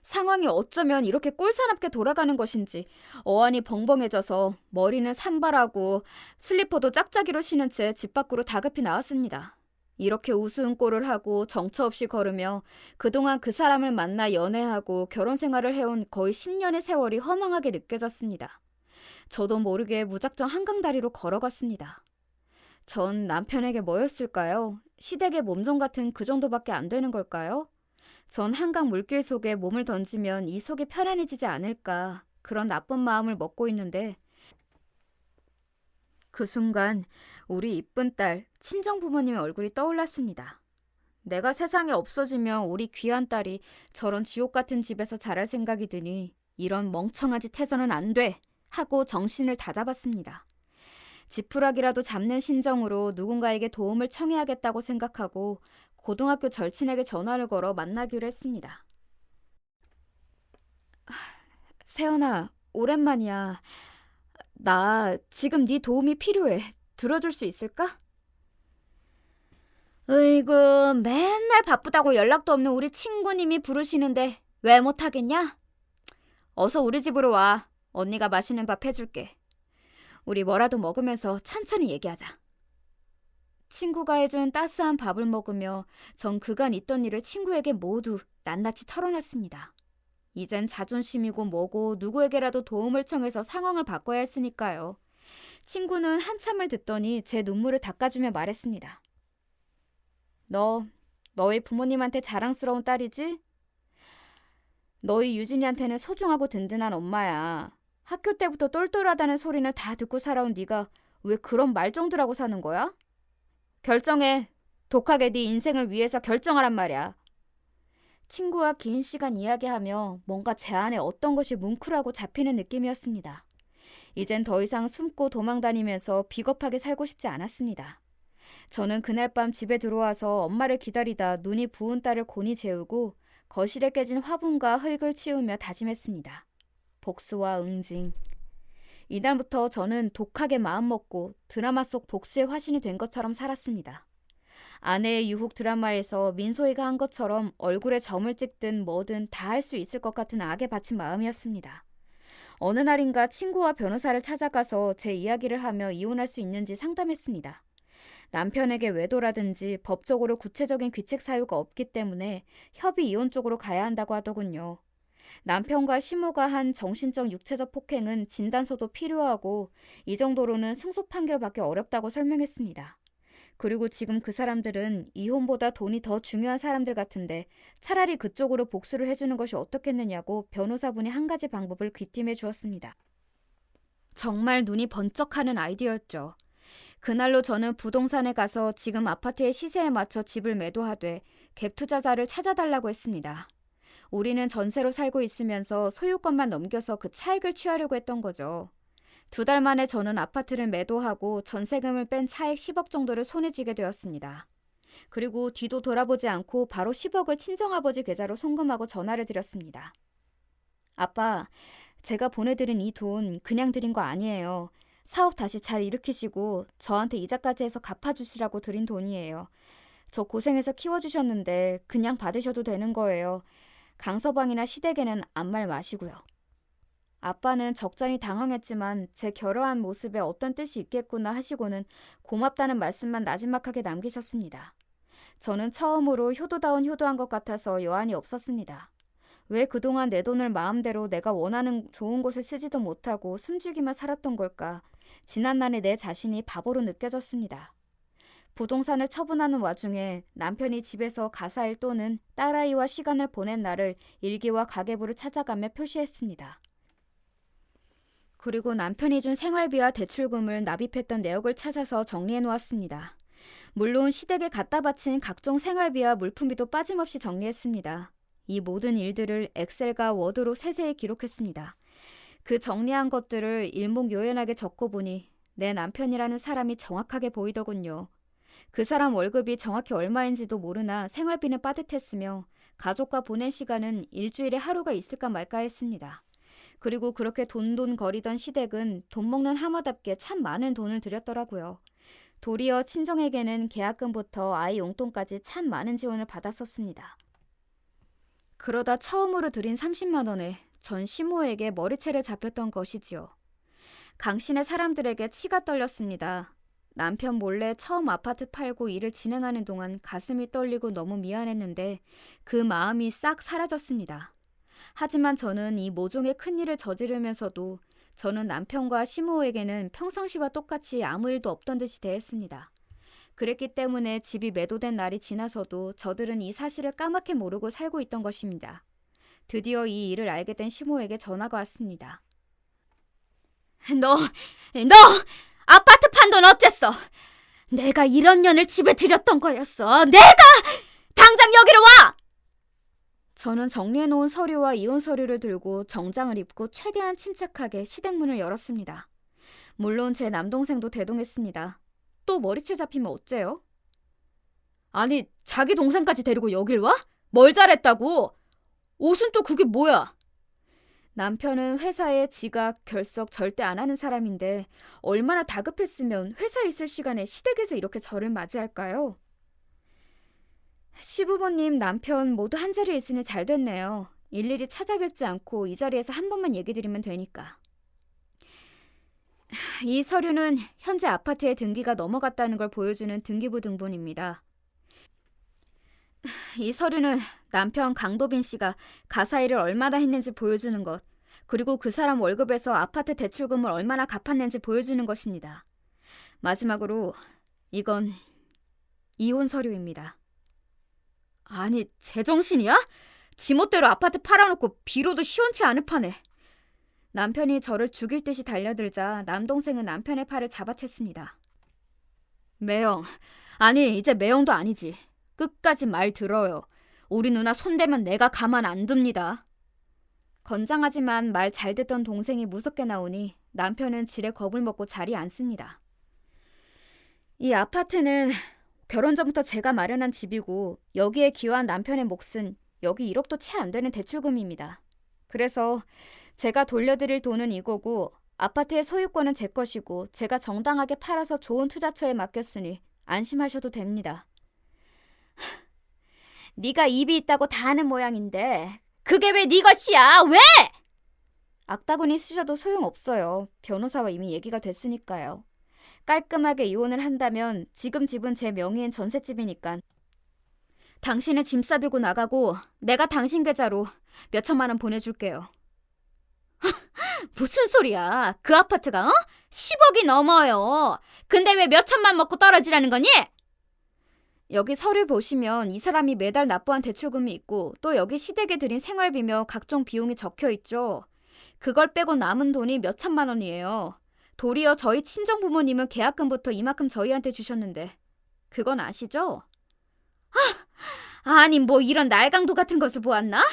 상황이 어쩌면 이렇게 꼴사납게 돌아가는 것인지 어안이 벙벙해져서 머리는 산발하고 슬리퍼도 짝짝이로 신은 채 집 밖으로 다급히 나왔습니다. 이렇게 우스운 꼴을 하고 정처 없이 걸으며 그동안 그 사람을 만나 연애하고 결혼 생활을 해온 거의 10년의 세월이 허망하게 느껴졌습니다. 저도 모르게 무작정 한강다리로 걸어갔습니다. 전 남편에게 뭐였을까요? 시댁의 몸종 같은 그 정도밖에 안 되는 걸까요? 전 한강 물길 속에 몸을 던지면 이 속이 편안해지지 않을까 그런 나쁜 마음을 먹고 있는데 그 순간 우리 이쁜 딸 친정 부모님의 얼굴이 떠올랐습니다. 내가 세상에 없어지면 우리 귀한 딸이 저런 지옥 같은 집에서 자랄 생각이 드니 이런 멍청한 짓 해서는 안 돼 하고 정신을 다잡았습니다. 지푸라기라도 잡는 심정으로 누군가에게 도움을 청해야겠다고 생각하고 고등학교 절친에게 전화를 걸어 만나기로 했습니다. 세연아, 오랜만이야. 나 지금 네 도움이 필요해. 들어줄 수 있을까? 으이구, 맨날 바쁘다고 연락도 없는 우리 친구님이 부르시는데 왜 못하겠냐? 어서 우리 집으로 와. 언니가 맛있는 밥 해줄게. 우리 뭐라도 먹으면서 천천히 얘기하자. 친구가 해준 따스한 밥을 먹으며 전 그간 있던 일을 친구에게 모두 낱낱이 털어놨습니다. 이젠 자존심이고 뭐고 누구에게라도 도움을 청해서 상황을 바꿔야 했으니까요. 친구는 한참을 듣더니 제 눈물을 닦아주며 말했습니다. 너희 부모님한테 자랑스러운 딸이지? 너희 유진이한테는 소중하고 든든한 엄마야. 학교 때부터 똘똘하다는 소리는 다 듣고 살아온 네가 왜 그런 말종들하고 사는 거야? 결정해. 독하게 네 인생을 위해서 결정하란 말이야. 친구와 긴 시간 이야기하며 뭔가 제 안에 어떤 것이 뭉클하고 잡히는 느낌이었습니다. 이젠 더 이상 숨고 도망다니면서 비겁하게 살고 싶지 않았습니다. 저는 그날 밤 집에 들어와서 엄마를 기다리다 눈이 부은 딸을 곤히 재우고 거실에 깨진 화분과 흙을 치우며 다짐했습니다. 복수와 응징. 이날부터 저는 독하게 마음먹고 드라마 속 복수의 화신이 된 것처럼 살았습니다. 아내의 유혹 드라마에서 민소희가 한 것처럼 얼굴에 점을 찍든 뭐든 다 할 수 있을 것 같은 악에 바친 마음이었습니다. 어느 날인가 친구와 변호사를 찾아가서 제 이야기를 하며 이혼할 수 있는지 상담했습니다. 남편에게 외도라든지 법적으로 구체적인 귀책 사유가 없기 때문에 협의 이혼 쪽으로 가야 한다고 하더군요. 남편과 시모가 한 정신적 육체적 폭행은 진단서도 필요하고 이 정도로는 승소 판결받기 어렵다고 설명했습니다. 그리고 지금 그 사람들은 이혼보다 돈이 더 중요한 사람들 같은데 차라리 그쪽으로 복수를 해주는 것이 어떻겠느냐고 변호사분이 한 가지 방법을 귀띔해 주었습니다. 정말 눈이 번쩍하는 아이디어였죠. 그날로 저는 부동산에 가서 지금 아파트의 시세에 맞춰 집을 매도하되 갭 투자자를 찾아달라고 했습니다. 우리는 전세로 살고 있으면서 소유권만 넘겨서 그 차익을 취하려고 했던 거죠. 2달 만에 저는 아파트를 매도하고 전세금을 뺀 차액 10억 정도를 손에 쥐게 되었습니다. 그리고 뒤도 돌아보지 않고 바로 10억을 친정아버지 계좌로 송금하고 전화를 드렸습니다. 아빠, 제가 보내드린 이 돈 그냥 드린 거 아니에요. 사업 다시 잘 일으키시고 저한테 이자까지 해서 갚아주시라고 드린 돈이에요. 저 고생해서 키워주셨는데 그냥 받으셔도 되는 거예요. 강서방이나 시댁에는 아무 말 마시고요. 아빠는 적잖이 당황했지만 제 결여한 모습에 어떤 뜻이 있겠구나 하시고는 고맙다는 말씀만 나지막하게 남기셨습니다. 저는 처음으로 효도다운 효도한 것 같아서 여한이 없었습니다. 왜 그동안 내 돈을 마음대로 내가 원하는 좋은 곳에 쓰지도 못하고 숨죽이며 살았던 걸까? 지난날의 내 자신이 바보로 느껴졌습니다. 부동산을 처분하는 와중에 남편이 집에서 가사일 또는 딸아이와 시간을 보낸 날을 일기와 가계부를 찾아가며 표시했습니다. 그리고 남편이 준 생활비와 대출금을 납입했던 내역을 찾아서 정리해 놓았습니다. 물론 시댁에 갖다 바친 각종 생활비와 물품비도 빠짐없이 정리했습니다. 이 모든 일들을 엑셀과 워드로 세세히 기록했습니다. 그 정리한 것들을 일목요연하게 적고보니 내 남편이라는 사람이 정확하게 보이더군요. 그 사람 월급이 정확히 얼마인지도 모르나 생활비는 빠듯했으며 가족과 보낸 시간은 일주일에 하루가 있을까 말까 했습니다. 그리고 그렇게 돈돈거리던 시댁은 돈 먹는 하마답게 참 많은 돈을 들였더라고요. 도리어 친정에게는 계약금부터 아이 용돈까지 참 많은 지원을 받았었습니다. 그러다 처음으로 드린 30만 원에 전 시모에게 머리채를 잡혔던 것이지요. 강신의 사람들에게 치가 떨렸습니다. 남편 몰래 처음 아파트 팔고 일을 진행하는 동안 가슴이 떨리고 너무 미안했는데 그 마음이 싹 사라졌습니다. 하지만 저는 이 모종의 큰일을 저지르면서도 저는 남편과 시모에게는 평상시와 똑같이 아무 일도 없던 듯이 대했습니다. 그랬기 때문에 집이 매도된 날이 지나서도 저들은 이 사실을 까맣게 모르고 살고 있던 것입니다. 드디어 이 일을 알게 된 시모에게 전화가 왔습니다. 너 아파트 판 돈 어쨌어? 내가 1억 년을 집에 들였던 거였어. 내가! 당장 여기로 와! 저는 정리해놓은 서류와 이혼 서류를 들고 정장을 입고 최대한 침착하게 시댁문을 열었습니다. 물론 제 남동생도 대동했습니다. 또 머리채 잡히면 어째요? 아니, 자기 동생까지 데리고 여길 와? 뭘 잘했다고? 옷은 또 그게 뭐야? 남편은 회사에 지각, 결석 절대 안 하는 사람인데 얼마나 다급했으면 회사에 있을 시간에 시댁에서 이렇게 저를 맞이할까요? 시부모님, 남편 모두 한자리에 있으니 잘 됐네요. 일일이 찾아뵙지 않고 이 자리에서 한 번만 얘기 드리면 되니까. 이 서류는 현재 아파트의 등기가 넘어갔다는 걸 보여주는 등기부 등본입니다. 이 서류는 남편 강도빈 씨가 가사 일을 얼마나 했는지 보여주는 것, 그리고 그 사람 월급에서 아파트 대출금을 얼마나 갚았는지 보여주는 것입니다. 마지막으로 이건 이혼 서류입니다. 아니, 제정신이야? 지멋대로 아파트 팔아놓고 비로도 시원치 않을 판에. 남편이 저를 죽일 듯이 달려들자 남동생은 남편의 팔을 잡아챘습니다. 매영, 아니 이제 매영도 아니지. 끝까지 말 들어요. 우리 누나 손대면 내가 가만 안 둡니다. 건장하지만 말 잘 듣던 동생이 무섭게 나오니 남편은 지레 겁을 먹고 자리에 앉습니다. 이 아파트는 결혼 전부터 제가 마련한 집이고 여기에 기여한 남편의 몫은 여기 1억도 채 안 되는 대출금입니다. 그래서 제가 돌려드릴 돈은 이거고 아파트의 소유권은 제 것이고 제가 정당하게 팔아서 좋은 투자처에 맡겼으니 안심하셔도 됩니다. 네가 입이 있다고 다 하는 모양인데 그게 왜 네 것이야? 왜? 악다구니 쓰셔도 소용없어요. 변호사와 이미 얘기가 됐으니까요. 깔끔하게 이혼을 한다면 지금 집은 제 명의인 전셋집이니까 당신은 짐 싸들고 나가고 내가 당신 계좌로 몇 천만 원 보내줄게요. 무슨 소리야? 그 아파트가 10억이 넘어요. 근데 왜 몇 천만 먹고 떨어지라는 거니? 여기 서류 보시면 이 사람이 매달 납부한 대출금이 있고 또 여기 시댁에 드린 생활비며 각종 비용이 적혀 있죠. 그걸 빼고 남은 돈이 몇 천만 원이에요. 도리어 저희 친정부모님은 계약금부터 이만큼 저희한테 주셨는데 그건 아시죠? 아니 뭐 이런 날강도 같은 것을 보았나?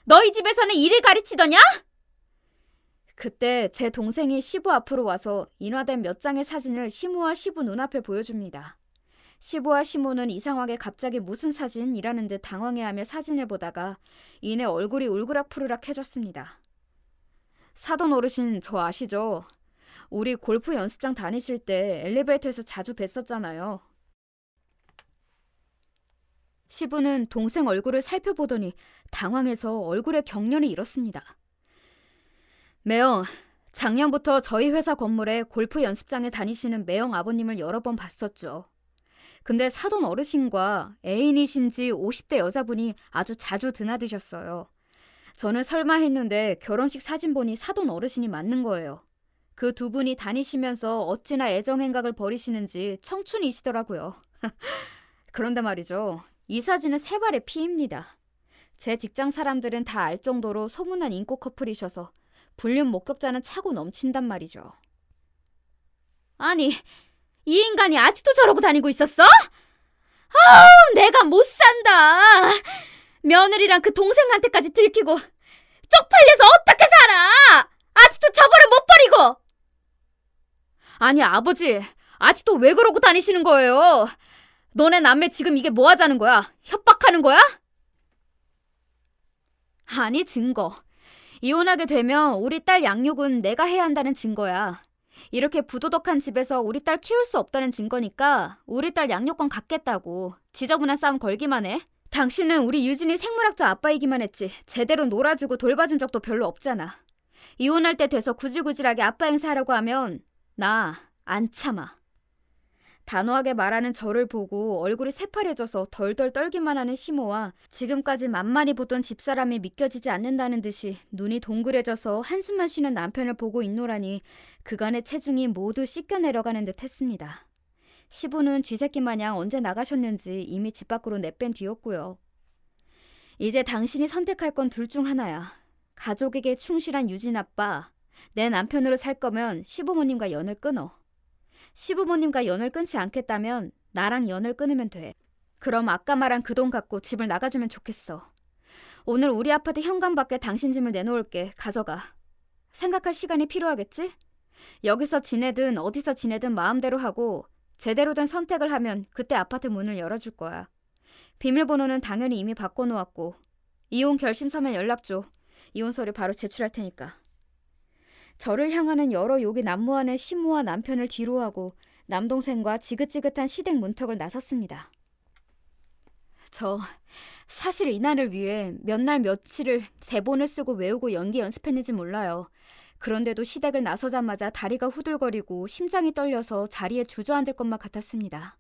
너희 집에서는 일을 가르치더냐? 그때 제 동생이 시부 앞으로 와서 인화된 몇 장의 사진을 시모와 시부 눈앞에 보여줍니다. 시부와 시모는 이상하게 갑자기 무슨 사진이라는 듯 당황해하며 사진을 보다가 이내 얼굴이 울그락푸르락해졌습니다. 사돈 어르신 저 아시죠? 우리 골프 연습장 다니실 때 엘리베이터에서 자주 뵀었잖아요. 시부는 동생 얼굴을 살펴보더니 당황해서 얼굴에 경련이 일었습니다. 매영, 작년부터 저희 회사 건물에 골프 연습장에 다니시는 매영 아버님을 여러 번 봤었죠. 근데 사돈 어르신과 애인이신지 50대 여자분이 아주 자주 드나드셨어요. 저는 설마 했는데 결혼식 사진 보니 사돈 어르신이 맞는 거예요. 그 두 분이 다니시면서 어찌나 애정행각을 벌이시는지 청춘이시더라고요. 그런데 말이죠. 이 사진은 세 발의 피입니다. 제 직장 사람들은 다 알 정도로 소문난 인기 커플이셔서 불륜 목격자는 차고 넘친단 말이죠. 아니, 이 인간이 아직도 저러고 다니고 있었어? 아우, 내가 못 산다. 며느리랑 그 동생한테까지 들키고 쪽팔려서 어떻게 살아? 아직도 저거를 못 버리고. 아니, 아버지, 아직도 왜 그러고 다니시는 거예요? 너네 남매 지금 이게 뭐 하자는 거야? 협박하는 거야? 아니, 증거. 이혼하게 되면 우리 딸 양육은 내가 해야 한다는 증거야. 이렇게 부도덕한 집에서 우리 딸 키울 수 없다는 증거니까 우리 딸 양육권 갖겠다고. 지저분한 싸움 걸기만 해. 당신은 우리 유진이 생물학자 아빠이기만 했지 제대로 놀아주고 돌봐준 적도 별로 없잖아. 이혼할 때 돼서 구질구질하게 아빠 행세하려고 하면 나 안 참아. 단호하게 말하는 저를 보고 얼굴이 새파래져서 덜덜 떨기만 하는 시모와 지금까지 만만히 보던 집사람이 믿겨지지 않는다는 듯이 눈이 동그래져서 한숨만 쉬는 남편을 보고 있노라니 그간의 체중이 모두 씻겨 내려가는 듯 했습니다. 시부는 쥐새끼 마냥 언제 나가셨는지 이미 집 밖으로 내뺀 뒤였고요. 이제 당신이 선택할 건 둘 중 하나야. 가족에게 충실한 유진 아빠, 내 남편으로 살 거면 시부모님과 연을 끊어. 시부모님과 연을 끊지 않겠다면 나랑 연을 끊으면 돼. 그럼 아까 말한 그 돈 갖고 집을 나가주면 좋겠어. 오늘 우리 아파트 현관 밖에 당신 짐을 내놓을게. 가져가. 생각할 시간이 필요하겠지? 여기서 지내든 어디서 지내든 마음대로 하고 제대로 된 선택을 하면 그때 아파트 문을 열어줄 거야. 비밀번호는 당연히 이미 바꿔놓았고 이혼 결심 서면 연락 줘. 이혼 서류 바로 제출할 테니까. 저를 향하는 여러 욕이 난무하는 시모와 남편을 뒤로하고 남동생과 지긋지긋한 시댁 문턱을 나섰습니다. 저 사실 이날을 위해 몇 날 며칠을 대본을 쓰고 외우고 연기 연습했는지 몰라요. 그런데도 시댁을 나서자마자 다리가 후들거리고 심장이 떨려서 자리에 주저앉을 것만 같았습니다.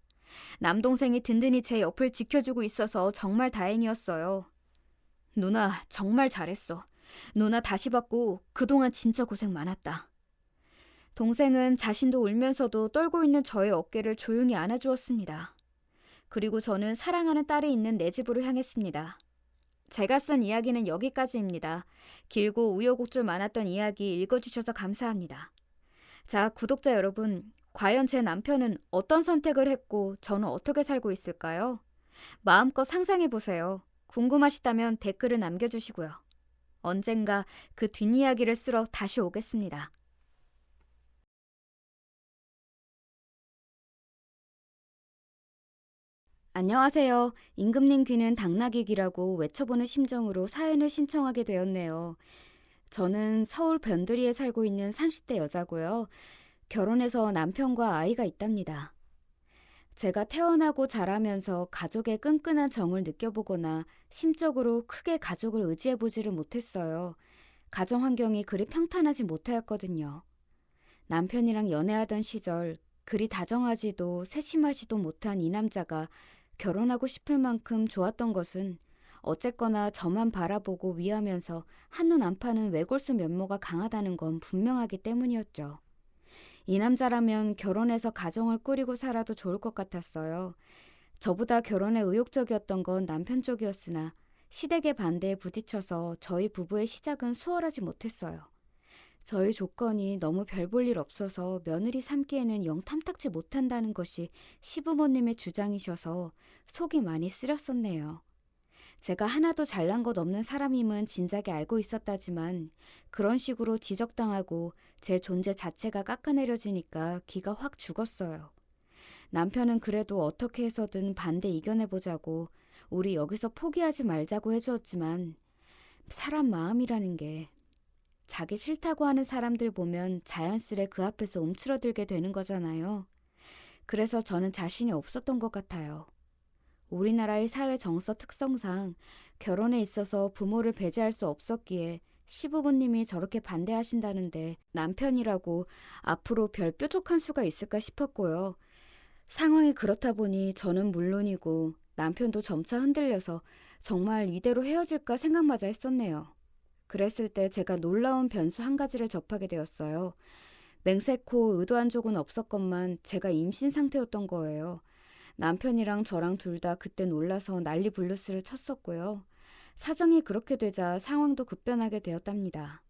남동생이 든든히 제 옆을 지켜주고 있어서 정말 다행이었어요. 누나 정말 잘했어. 누나 다시 받고 그동안 진짜 고생 많았다. 동생은 자신도 울면서도 떨고 있는 저의 어깨를 조용히 안아주었습니다. 그리고 저는 사랑하는 딸이 있는 내 집으로 향했습니다. 제가 쓴 이야기는 여기까지입니다. 길고 우여곡절 많았던 이야기 읽어주셔서 감사합니다. 자, 구독자 여러분, 과연 제 남편은 어떤 선택을 했고 저는 어떻게 살고 있을까요? 마음껏 상상해보세요. 궁금하시다면 댓글을 남겨주시고요. 언젠가 그 뒷이야기를 쓰러 다시 오겠습니다. 안녕하세요. 임금님 귀는 당나귀 귀라고 외쳐보는 심정으로 사연을 신청하게 되었네요. 저는 서울 변두리에 살고 있는 30대 여자고요. 결혼해서 남편과 아이가 있답니다. 제가 태어나고 자라면서 가족의 끈끈한 정을 느껴보거나 심적으로 크게 가족을 의지해보지를 못했어요. 가정 환경이 그리 평탄하지 못하였거든요. 남편이랑 연애하던 시절 그리 다정하지도 세심하지도 못한 이 남자가 결혼하고 싶을 만큼 좋았던 것은 어쨌거나 저만 바라보고 위하면서 한눈 안 파는 외골수 면모가 강하다는 건 분명하기 때문이었죠. 이 남자라면 결혼해서 가정을 꾸리고 살아도 좋을 것 같았어요. 저보다 결혼에 의욕적이었던 건 남편 쪽이었으나 시댁의 반대에 부딪혀서 저희 부부의 시작은 수월하지 못했어요. 저희 조건이 너무 별 볼 일 없어서 며느리 삼기에는 영 탐탁지 못한다는 것이 시부모님의 주장이셔서 속이 많이 쓰렸었네요. 제가 하나도 잘난 것 없는 사람임은 진작에 알고 있었다지만 그런 식으로 지적당하고 제 존재 자체가 깎아내려지니까 기가 확 죽었어요. 남편은 그래도 어떻게 해서든 반대 이겨내보자고 우리 여기서 포기하지 말자고 해주었지만 사람 마음이라는 게 자기 싫다고 하는 사람들 보면 자연스레 그 앞에서 움츠러들게 되는 거잖아요. 그래서 저는 자신이 없었던 것 같아요. 우리나라의 사회 정서 특성상 결혼에 있어서 부모를 배제할 수 없었기에 시부모님이 저렇게 반대하신다는데 남편이라고 앞으로 별 뾰족한 수가 있을까 싶었고요. 상황이 그렇다 보니 저는 물론이고 남편도 점차 흔들려서 정말 이대로 헤어질까 생각마저 했었네요. 그랬을 때 제가 놀라운 변수 한 가지를 접하게 되었어요. 맹세코 의도한 적은 없었건만 제가 임신 상태였던 거예요. 남편이랑 저랑 둘 다 그때 놀라서 난리 불루스를 쳤었고요. 사정이 그렇게 되자 상황도 급변하게 되었답니다.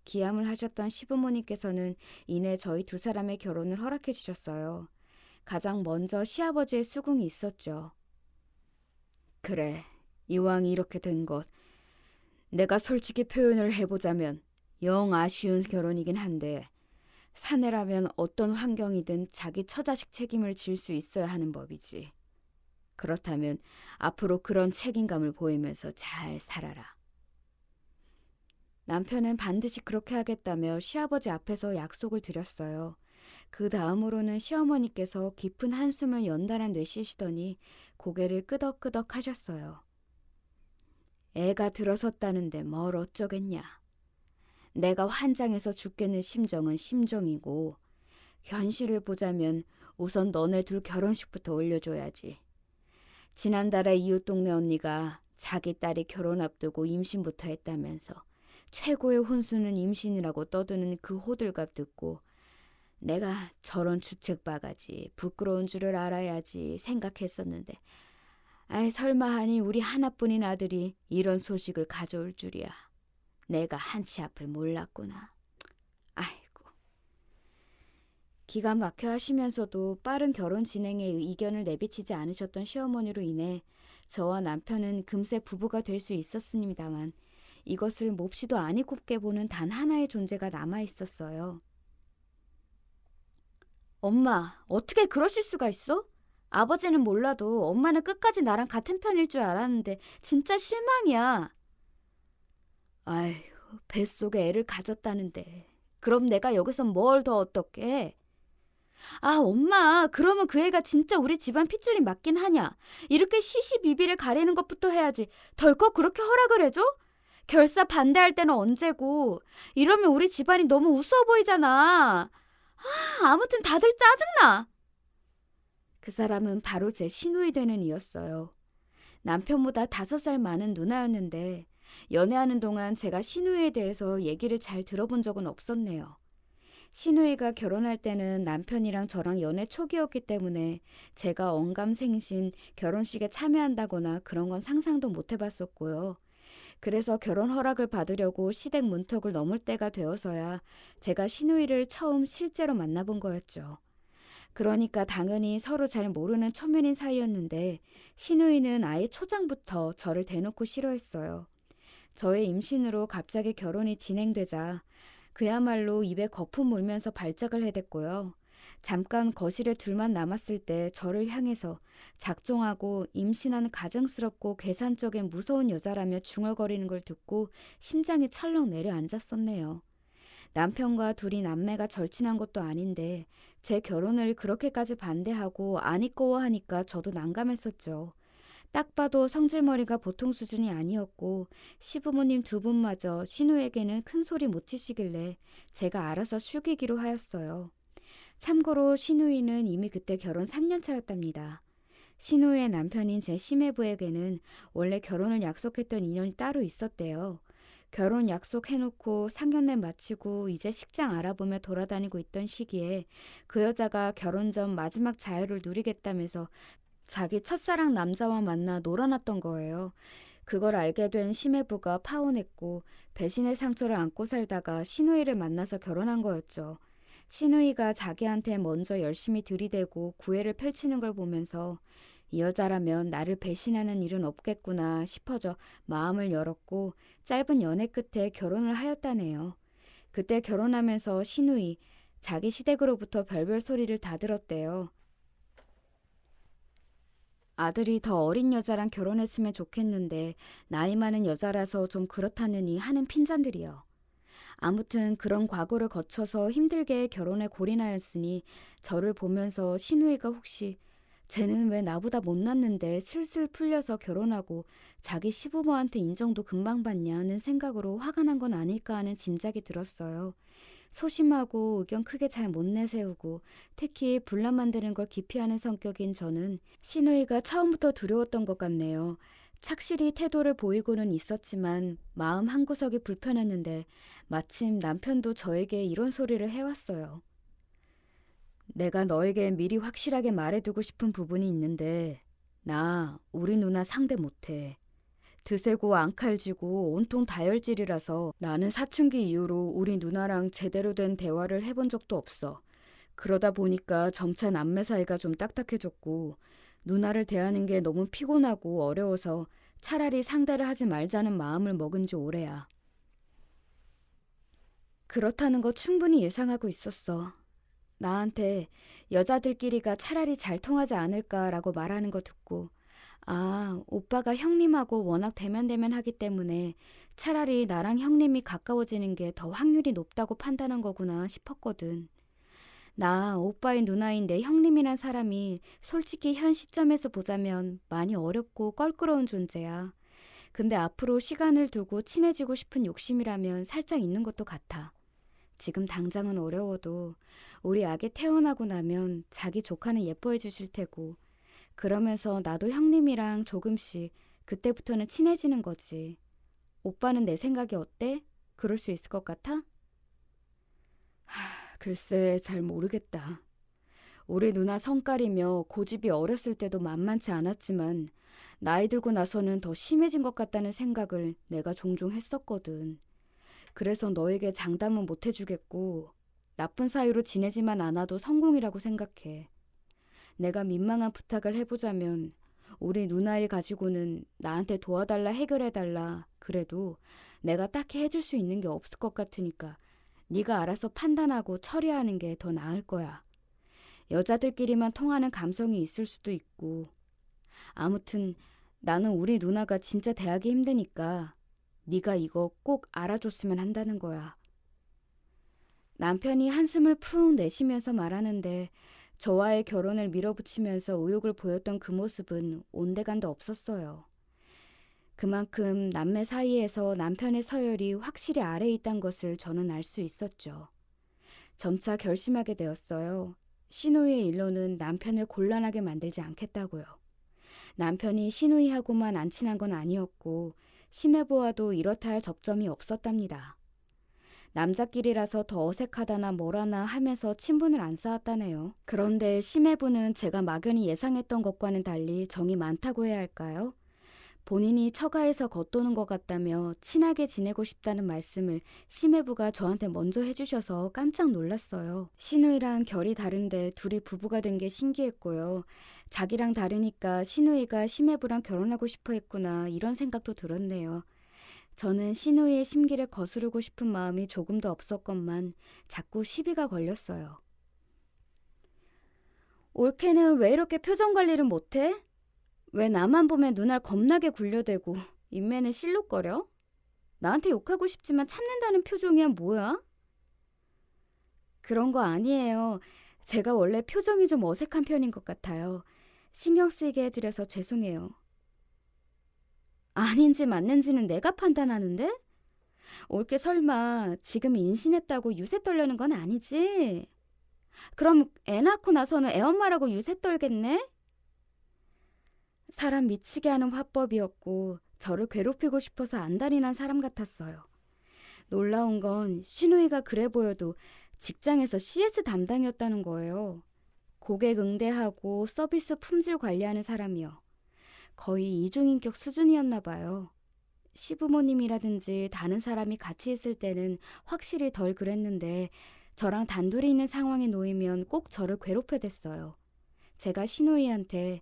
기함을 하셨던 시부모님께서는 이내 저희 두 사람의 결혼을 허락해 주셨어요. 가장 먼저 시아버지의 수긍이 있었죠. 그래, 이왕 이렇게 된 것, 내가 솔직히 표현을 해보자면 영 아쉬운 결혼이긴 한데 사내라면 어떤 환경이든 자기 처자식 책임을 질 수 있어야 하는 법이지. 그렇다면 앞으로 그런 책임감을 보이면서 잘 살아라. 남편은 반드시 그렇게 하겠다며 시아버지 앞에서 약속을 드렸어요. 그 다음으로는 시어머니께서 깊은 한숨을 연달아 내쉬시더니 고개를 끄덕끄덕 하셨어요. 애가 들어섰다는데 뭘 어쩌겠냐. 내가 환장해서 죽겠는 심정은 심정이고 현실을 보자면 우선 너네 둘 결혼식부터 올려줘야지. 지난달에 이웃 동네 언니가 자기 딸이 결혼 앞두고 임신부터 했다면서 최고의 혼수는 임신이라고 떠드는 그 호들갑 듣고 내가 저런 주책바가지 부끄러운 줄을 알아야지 생각했었는데 아이 설마 하니 우리 하나뿐인 아들이 이런 소식을 가져올 줄이야. 내가 한치 앞을 몰랐구나. 아이고. 기가 막혀 하시면서도 빠른 결혼 진행에 이견을 내비치지 않으셨던 시어머니로 인해 저와 남편은 금세 부부가 될 수 있었습니다만 이것을 몹시도 아니 곱게 보는 단 하나의 존재가 남아 있었어요. 엄마, 어떻게 그러실 수가 있어? 아버지는 몰라도 엄마는 끝까지 나랑 같은 편일 줄 알았는데 진짜 실망이야. 아휴, 뱃속에 애를 가졌다는데 그럼 내가 여기서 뭘 더 어떻게? 아, 엄마, 그러면 그 애가 진짜 우리 집안 핏줄이 맞긴 하냐? 이렇게 시시비비를 가리는 것부터 해야지. 덜컥 그렇게 허락을 해줘? 결사 반대할 때는 언제고. 이러면 우리 집안이 너무 우스워 보이잖아. 아무튼 다들 짜증나. 그 사람은 바로 제 시누이 되는 이였어요. 남편보다 5살 많은 누나였는데 연애하는 동안 제가 시누이에 대해서 얘기를 잘 들어본 적은 없었네요. 시누이가 결혼할 때는 남편이랑 저랑 연애 초기였기 때문에 제가 언감생심 결혼식에 참여한다거나 그런 건 상상도 못 해봤었고요. 그래서 결혼 허락을 받으려고 시댁 문턱을 넘을 때가 되어서야 제가 시누이를 처음 실제로 만나본 거였죠. 그러니까 당연히 서로 잘 모르는 초면인 사이였는데 시누이는 아예 초장부터 저를 대놓고 싫어했어요. 저의 임신으로 갑자기 결혼이 진행되자 그야말로 입에 거품 물면서 발작을 해댔고요. 잠깐 거실에 둘만 남았을 때 저를 향해서 작정하고 임신한 가증스럽고 계산적인 무서운 여자라며 중얼거리는 걸 듣고 심장이 철렁 내려앉았었네요. 남편과 둘이 남매가 절친한 것도 아닌데 제 결혼을 그렇게까지 반대하고 안 이꺼워하니까 저도 난감했었죠. 딱 봐도 성질머리가 보통 수준이 아니었고 시부모님 두 분마저 신우에게는 큰 소리 못 치시길래 제가 알아서 숙이기로 하였어요. 참고로 신우이는 이미 그때 결혼 3년 차였답니다. 신우의 남편인 제 시매부에게는 원래 결혼을 약속했던 인연이 따로 있었대요. 결혼 약속해놓고 상견례 마치고 이제 식장 알아보며 돌아다니고 있던 시기에 그 여자가 결혼 전 마지막 자유를 누리겠다면서 자기 첫사랑 남자와 만나 놀아났던 거예요. 그걸 알게 된 시매부가 파혼했고 배신의 상처를 안고 살다가 신우이를 만나서 결혼한 거였죠. 신우이가 자기한테 먼저 열심히 들이대고 구애를 펼치는 걸 보면서 이 여자라면 나를 배신하는 일은 없겠구나 싶어져 마음을 열었고 짧은 연애 끝에 결혼을 하였다네요. 그때 결혼하면서 신우이 자기 시댁으로부터 별별 소리를 다 들었대요. 아들이 더 어린 여자랑 결혼했으면 좋겠는데 나이 많은 여자라서 좀 그렇다느니 하는 핀잔들이요. 아무튼 그런 과거를 거쳐서 힘들게 결혼에 골인하였으니 저를 보면서 신우이가 혹시 쟤는 왜 나보다 못났는데 슬슬 풀려서 결혼하고 자기 시부모한테 인정도 금방 받냐는 생각으로 화가 난 건 아닐까 하는 짐작이 들었어요. 소심하고 의견 크게 잘 못 내세우고 특히 분란 만드는 걸 기피하는 성격인 저는 신우이가 처음부터 두려웠던 것 같네요. 착실히 태도를 보이고는 있었지만 마음 한구석이 불편했는데 마침 남편도 저에게 이런 소리를 해왔어요. 내가 너에게 미리 확실하게 말해두고 싶은 부분이 있는데 나 우리 누나 상대 못해. 드세고 앙칼지고 온통 다혈질이라서 나는 사춘기 이후로 우리 누나랑 제대로 된 대화를 해본 적도 없어. 그러다 보니까 점차 남매 사이가 좀 딱딱해졌고 누나를 대하는 게 너무 피곤하고 어려워서 차라리 상대를 하지 말자는 마음을 먹은 지 오래야. 그렇다는 거 충분히 예상하고 있었어. 나한테 여자들끼리가 차라리 잘 통하지 않을까라고 말하는 거 듣고 아, 오빠가 형님하고 워낙 대면대면하기 때문에 차라리 나랑 형님이 가까워지는 게 더 확률이 높다고 판단한 거구나 싶었거든. 나 오빠의 누나인 내 형님이란 사람이 솔직히 현 시점에서 보자면 많이 어렵고 껄끄러운 존재야. 근데 앞으로 시간을 두고 친해지고 싶은 욕심이라면 살짝 있는 것도 같아. 지금 당장은 어려워도 우리 아기 태어나고 나면 자기 조카는 예뻐해 주실 테고 그러면서 나도 형님이랑 조금씩 그때부터는 친해지는 거지. 오빠는 내 생각이 어때? 그럴 수 있을 것 같아? 글쎄 잘 모르겠다. 우리 누나 성깔이며 고집이 어렸을 때도 만만치 않았지만 나이 들고 나서는 더 심해진 것 같다는 생각을 내가 종종 했었거든. 그래서 너에게 장담은 못 해주겠고 나쁜 사이로 지내지만 않아도 성공이라고 생각해. 내가 민망한 부탁을 해보자면 우리 누나 일 가지고는 나한테 도와달라 해결해달라 그래도 내가 딱히 해줄 수 있는 게 없을 것 같으니까 네가 알아서 판단하고 처리하는 게 더 나을 거야. 여자들끼리만 통하는 감성이 있을 수도 있고 아무튼 나는 우리 누나가 진짜 대하기 힘드니까 네가 이거 꼭 알아줬으면 한다는 거야. 남편이 한숨을 푹 내쉬면서 말하는데 저와의 결혼을 밀어붙이면서 의욕을 보였던 그 모습은 온데간데 없었어요. 그만큼 남매 사이에서 남편의 서열이 확실히 아래에 있다는 것을 저는 알 수 있었죠. 점차 결심하게 되었어요. 시누이의 일로는 남편을 곤란하게 만들지 않겠다고요. 남편이 시누이하고만 안 친한 건 아니었고 심해보아도 이렇다 할 접점이 없었답니다. 남자끼리라서 더 어색하다나 뭐라나 하면서 친분을 안 쌓았다네요. 그런데 심해부는 제가 막연히 예상했던 것과는 달리 정이 많다고 해야 할까요? 본인이 처가에서 겉도는 것 같다며 친하게 지내고 싶다는 말씀을 심해부가 저한테 먼저 해주셔서 깜짝 놀랐어요. 시누이랑 결이 다른데 둘이 부부가 된 게 신기했고요. 자기랑 다르니까 시누이가 심해부랑 결혼하고 싶어 했구나 이런 생각도 들었네요. 저는 시누이의 심기를 거스르고 싶은 마음이 조금도 없었건만 자꾸 시비가 걸렸어요. 올케는 왜 이렇게 표정 관리를 못해? 왜 나만 보면 눈알 겁나게 굴려대고 인매는 실룩거려? 나한테 욕하고 싶지만 참는다는 표정이야 뭐야? 그런 거 아니에요. 제가 원래 표정이 좀 어색한 편인 것 같아요. 신경 쓰이게 해드려서 죄송해요. 아닌지 맞는지는 내가 판단하는데? 올게 설마 지금 임신했다고 유세 떨려는 건 아니지? 그럼 애 낳고 나서는 애엄마라고 유세 떨겠네? 사람 미치게 하는 화법이었고 저를 괴롭히고 싶어서 안달이 난 사람 같았어요. 놀라운 건 시누이가 그래 보여도 직장에서 CS 담당이었다는 거예요. 고객 응대하고 서비스 품질 관리하는 사람이요. 거의 이중인격 수준이었나 봐요. 시부모님이라든지 다른 사람이 같이 있을 때는 확실히 덜 그랬는데 저랑 단둘이 있는 상황에 놓이면 꼭 저를 괴롭혀댔어요. 제가 시누이한테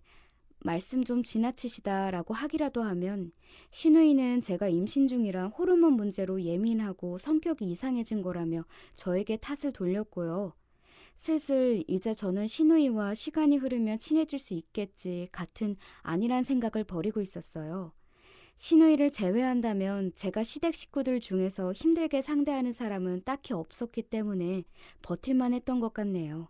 말씀 좀 지나치시다라고 하기라도 하면 시누이는 제가 임신 중이라 호르몬 문제로 예민하고 성격이 이상해진 거라며 저에게 탓을 돌렸고요. 슬슬 이제 저는 신우이와 시간이 흐르면 친해질 수 있겠지 같은 아니란 생각을 버리고 있었어요. 신우이를 제외한다면 제가 시댁 식구들 중에서 힘들게 상대하는 사람은 딱히 없었기 때문에 버틸만 했던 것 같네요.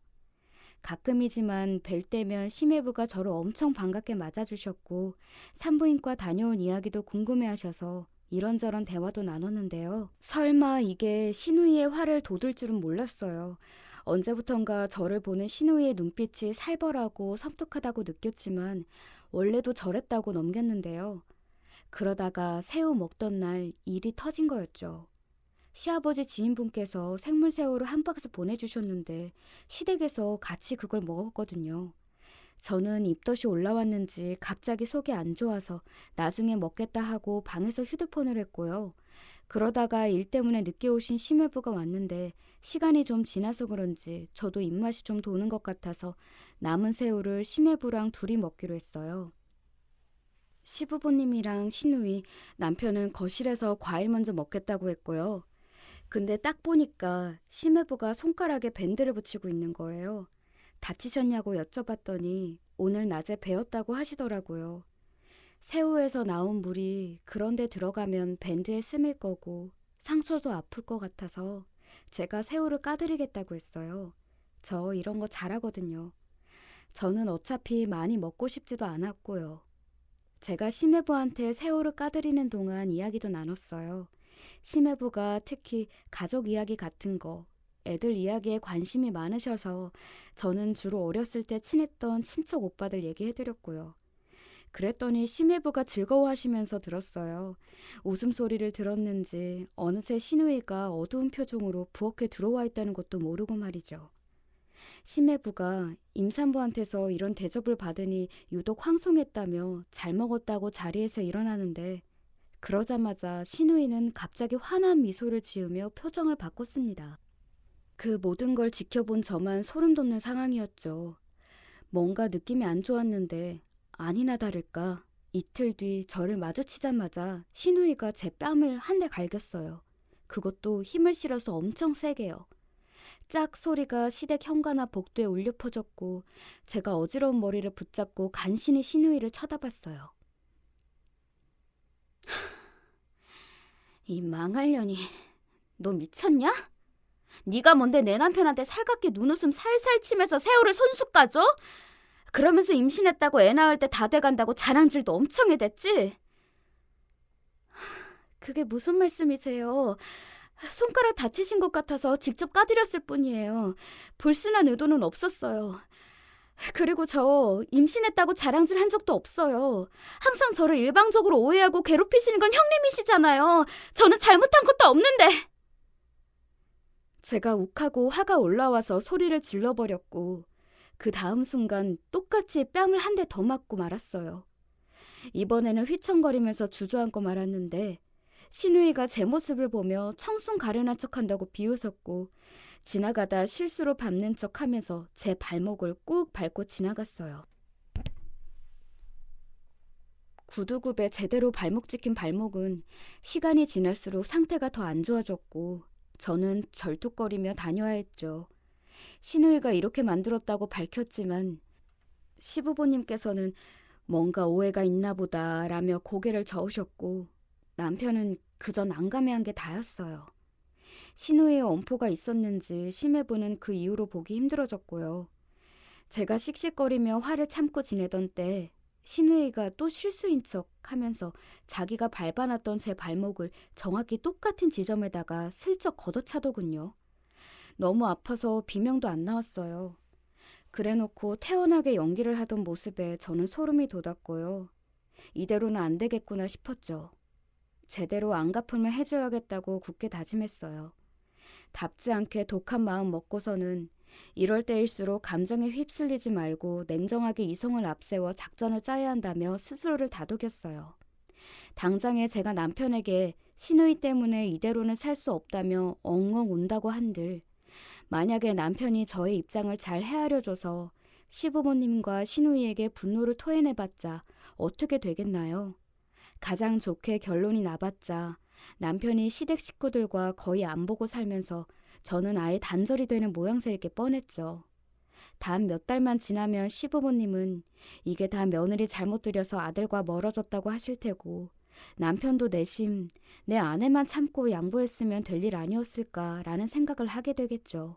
가끔이지만 뵐 때면 심해부가 저를 엄청 반갑게 맞아주셨고 산부인과 다녀온 이야기도 궁금해하셔서 이런저런 대화도 나눴는데요. 설마 이게 신우이의 화를 돋을 줄은 몰랐어요. 언제부턴가 저를 보는 신우이의 눈빛이 살벌하고 섬뜩하다고 느꼈지만 원래도 저랬다고 넘겼는데요. 그러다가 새우 먹던 날 일이 터진 거였죠. 시아버지 지인분께서 생물새우를 한 박스 보내주셨는데 시댁에서 같이 그걸 먹었거든요. 저는 입덧이 올라왔는지 갑자기 속이 안 좋아서 나중에 먹겠다 하고 방에서 휴대폰을 했고요. 그러다가 일 때문에 늦게 오신 심해부가 왔는데 시간이 좀 지나서 그런지 저도 입맛이 좀 도는 것 같아서 남은 새우를 심해부랑 둘이 먹기로 했어요. 시부모님이랑 시누이, 남편은 거실에서 과일 먼저 먹겠다고 했고요. 근데 딱 보니까 심해부가 손가락에 밴드를 붙이고 있는 거예요. 다치셨냐고 여쭤봤더니 오늘 낮에 베었다고 하시더라고요. 새우에서 나온 물이 그런데 들어가면 밴드에 스밀 거고 상처도 아플 것 같아서 제가 새우를 까드리겠다고 했어요. 저 이런 거 잘하거든요. 저는 어차피 많이 먹고 싶지도 않았고요. 제가 심해부한테 새우를 까드리는 동안 이야기도 나눴어요. 심해부가 특히 가족 이야기 같은 거, 애들 이야기에 관심이 많으셔서 저는 주로 어렸을 때 친했던 친척 오빠들 얘기해드렸고요. 그랬더니 심해부가 즐거워하시면서 들었어요. 웃음소리를 들었는지 어느새 시누이가 어두운 표정으로 부엌에 들어와 있다는 것도 모르고 말이죠. 심해부가 임산부한테서 이런 대접을 받으니 유독 황송했다며 잘 먹었다고 자리에서 일어나는데 그러자마자 시누이는 갑자기 환한 미소를 지으며 표정을 바꿨습니다. 그 모든 걸 지켜본 저만 소름 돋는 상황이었죠. 뭔가 느낌이 안 좋았는데 아니나 다를까 이틀 뒤 저를 마주치자마자 시누이가 제 뺨을 한 대 갈겼어요. 그것도 힘을 실어서 엄청 세게요. 짝 소리가 시댁 현관앞 복도에 울려 퍼졌고 제가 어지러운 머리를 붙잡고 간신히 시누이를 쳐다봤어요. 이 망할년이, 너 미쳤냐? 네가 뭔데 내 남편한테 살갑게 눈웃음 살살 치면서 새우를 손수 까줘? 그러면서 임신했다고 애 낳을 때 다 돼간다고 자랑질도 엄청 해댔지? 그게 무슨 말씀이세요? 손가락 다치신 것 같아서 직접 까드렸을 뿐이에요. 불순한 의도는 없었어요. 그리고 저 임신했다고 자랑질 한 적도 없어요. 항상 저를 일방적으로 오해하고 괴롭히시는 건 형님이시잖아요. 저는 잘못한 것도 없는데. 제가 욱하고 화가 올라와서 소리를 질러버렸고 그 다음 순간 똑같이 뺨을 한 대 더 맞고 말았어요. 이번에는 휘청거리면서 주저앉고 말았는데 시누이가 제 모습을 보며 청순 가련한 척한다고 비웃었고 지나가다 실수로 밟는 척하면서 제 발목을 꾹 밟고 지나갔어요. 구두굽에 제대로 발목 찍힌 발목은 시간이 지날수록 상태가 더 안 좋아졌고 저는 절뚝거리며 다녀야 했죠. 시누이가 이렇게 만들었다고 밝혔지만 시부모님께서는 뭔가 오해가 있나 보다 라며 고개를 저으셨고 남편은 그저 난감해한 게 다였어요. 시누이의 엄포가 있었는지 심해부는 그 이후로 보기 힘들어졌고요. 제가 씩씩거리며 화를 참고 지내던 때 시누이가 또 실수인 척 하면서 자기가 밟아놨던 제 발목을 정확히 똑같은 지점에다가 슬쩍 걷어차더군요. 너무 아파서 비명도 안 나왔어요. 그래놓고 태연하게 연기를 하던 모습에 저는 소름이 돋았고요. 이대로는 안 되겠구나 싶었죠. 제대로 안갚음을 해줘야겠다고 굳게 다짐했어요. 답지 않게 독한 마음 먹고서는 이럴 때일수록 감정에 휩쓸리지 말고 냉정하게 이성을 앞세워 작전을 짜야 한다며 스스로를 다독였어요. 당장에 제가 남편에게 시누이 때문에 이대로는 살 수 없다며 엉엉 운다고 한들 만약에 남편이 저의 입장을 잘 헤아려줘서 시부모님과 시누이에게 분노를 토해내봤자 어떻게 되겠나요? 가장 좋게 결론이 나봤자 남편이 시댁 식구들과 거의 안 보고 살면서 저는 아예 단절이 되는 모양새일 게 뻔했죠. 단 몇 달만 지나면 시부모님은 이게 다 며느리 잘못 들여서 아들과 멀어졌다고 하실 테고, 남편도 내심 내 아내만 참고 양보했으면 될 일 아니었을까라는 생각을 하게 되겠죠.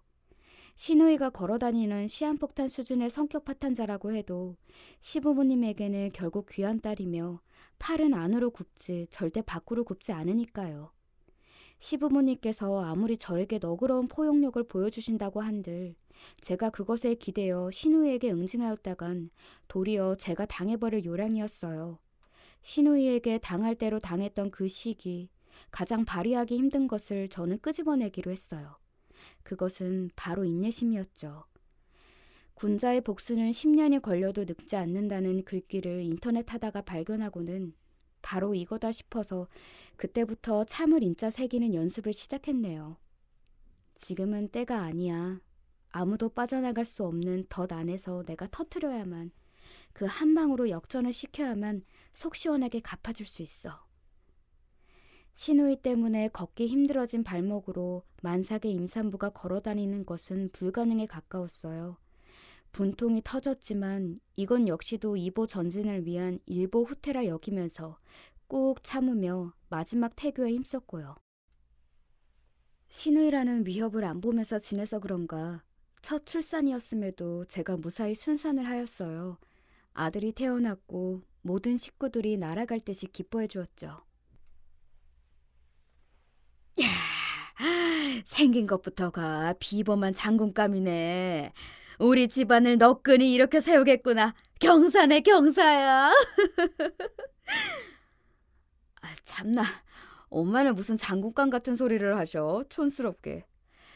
시누이가 걸어다니는 시한폭탄 수준의 성격 파탄자라고 해도 시부모님에게는 결국 귀한 딸이며 팔은 안으로 굽지 절대 밖으로 굽지 않으니까요. 시부모님께서 아무리 저에게 너그러운 포용력을 보여주신다고 한들 제가 그것에 기대어 시누이에게 응징하였다간 도리어 제가 당해버릴 요량이었어요. 시누이에게 당할 대로 당했던 그 시기, 가장 발휘하기 힘든 것을 저는 끄집어내기로 했어요. 그것은 바로 인내심이었죠. 군자의 복수는 10년이 걸려도 늙지 않는다는 글귀를 인터넷 하다가 발견하고는 바로 이거다 싶어서 그때부터 참을 인자 새기는 연습을 시작했네요. 지금은 때가 아니야. 아무도 빠져나갈 수 없는 덫 안에서 내가 터트려야만, 그 한 방으로 역전을 시켜야만 속 시원하게 갚아줄 수 있어. 시누이 때문에 걷기 힘들어진 발목으로 만삭의 임산부가 걸어다니는 것은 불가능에 가까웠어요. 분통이 터졌지만 이건 역시도 이보 전진을 위한 일보 후퇴라 여기면서 꾹 참으며 마지막 태교에 힘썼고요. 시누이라는 위협을 안 보면서 지내서 그런가 첫 출산이었음에도 제가 무사히 순산을 하였어요. 아들이 태어났고 모든 식구들이 날아갈 듯이 기뻐해 주었죠. 야, 생긴 것부터가 비범한 장군감이네. 우리 집안을 너끈히 이렇게 세우겠구나. 경사네 경사야. 참나, 엄마는 무슨 장군감 같은 소리를 하셔. 촌스럽게.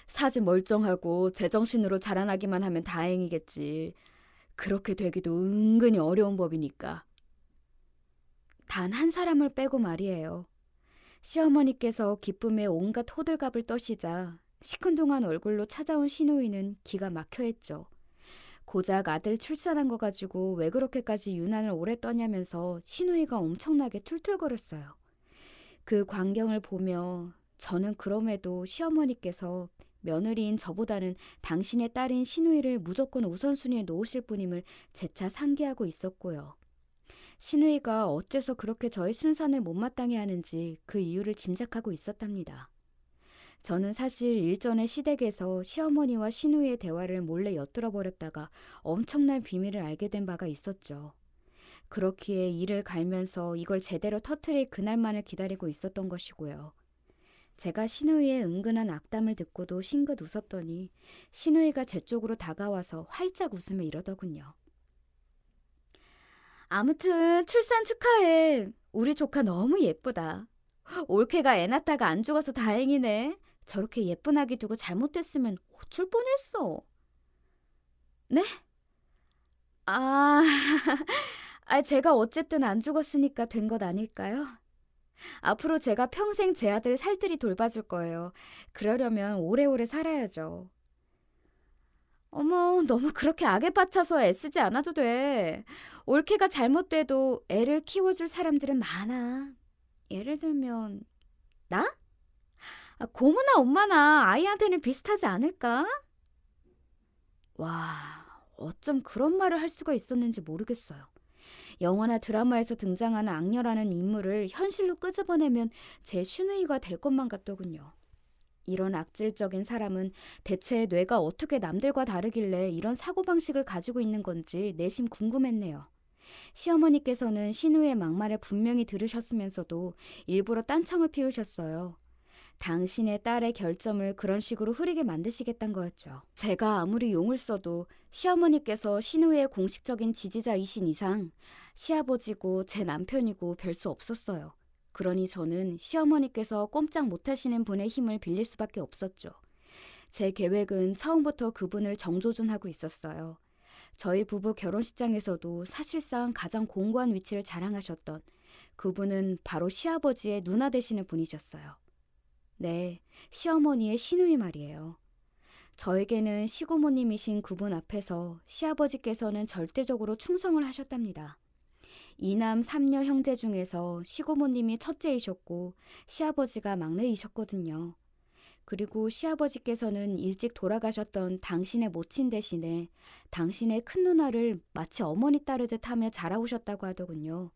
사지 멀쩡하고 제정신으로 자라나기만 하면 다행이겠지. 그렇게 되기도 은근히 어려운 법이니까. 단 한 사람을 빼고 말이에요. 시어머니께서 기쁨에 온갖 호들갑을 떠시자 시큰둥한 얼굴로 찾아온 시누이는 기가 막혀했죠. 고작 아들 출산한 거 가지고 왜 그렇게까지 유난을 오래 떠냐면서 시누이가 엄청나게 툴툴거렸어요. 그 광경을 보며 저는 그럼에도 시어머니께서 며느리인 저보다는 당신의 딸인 시누이를 무조건 우선순위에 놓으실 분임을 재차 상기하고 있었고요. 시누이가 어째서 그렇게 저의 순산을 못마땅해 하는지 그 이유를 짐작하고 있었답니다. 저는 사실 일전에 시댁에서 시어머니와 시누이의 대화를 몰래 엿들어버렸다가 엄청난 비밀을 알게 된 바가 있었죠. 그렇기에 이를 갈면서 이걸 제대로 터뜨릴 그날만을 기다리고 있었던 것이고요. 제가 시누이의 은근한 악담을 듣고도 싱긋 웃었더니 시누이가 제 쪽으로 다가와서 활짝 웃으며 이러더군요. 아무튼 출산 축하해. 우리 조카 너무 예쁘다. 올케가 애 낳다가 안 죽어서 다행이네. 저렇게 예쁜 아기 두고 잘못됐으면 어쩔 뻔했어. 네? 아, 제가 어쨌든 안 죽었으니까 된 것 아닐까요? 앞으로 제가 평생 제 아들 살뜰히 돌봐줄 거예요. 그러려면 오래오래 살아야죠. 어머, 너무 그렇게 악에 빠쳐서 애쓰지 않아도 돼. 올케가 잘못돼도 애를 키워줄 사람들은 많아. 예를 들면 나? 고모나 엄마나 아이한테는 비슷하지 않을까? 와, 어쩜 그런 말을 할 수가 있었는지 모르겠어요. 영화나 드라마에서 등장하는 악녀라는 인물을 현실로 끄집어내면 제 슈누이가 될 것만 같더군요. 이런 악질적인 사람은 대체 뇌가 어떻게 남들과 다르길래 이런 사고방식을 가지고 있는 건지 내심 궁금했네요. 시어머니께서는 시누이의 막말을 분명히 들으셨으면서도 일부러 딴청을 피우셨어요. 당신의 딸의 결점을 그런 식으로 흐리게 만드시겠다는 거였죠. 제가 아무리 용을 써도 시어머니께서 시누이의 공식적인 지지자이신 이상 시아버지고 제 남편이고 별 수 없었어요. 그러니 저는 시어머니께서 꼼짝 못하시는 분의 힘을 빌릴 수밖에 없었죠. 제 계획은 처음부터 그분을 정조준하고 있었어요. 저희 부부 결혼식장에서도 사실상 가장 공고한 위치를 자랑하셨던 그분은 바로 시아버지의 누나 되시는 분이셨어요. 네, 시어머니의 시누이 말이에요. 저에게는 시고모님이신 그분 앞에서 시아버지께서는 절대적으로 충성을 하셨답니다. 이남 삼녀 형제 중에서 시고모님이 첫째이셨고 시아버지가 막내이셨거든요. 그리고 시아버지께서는 일찍 돌아가셨던 당신의 모친 대신에 당신의 큰 누나를 마치 어머니 따르듯 하며 자라오셨다고 하더군요.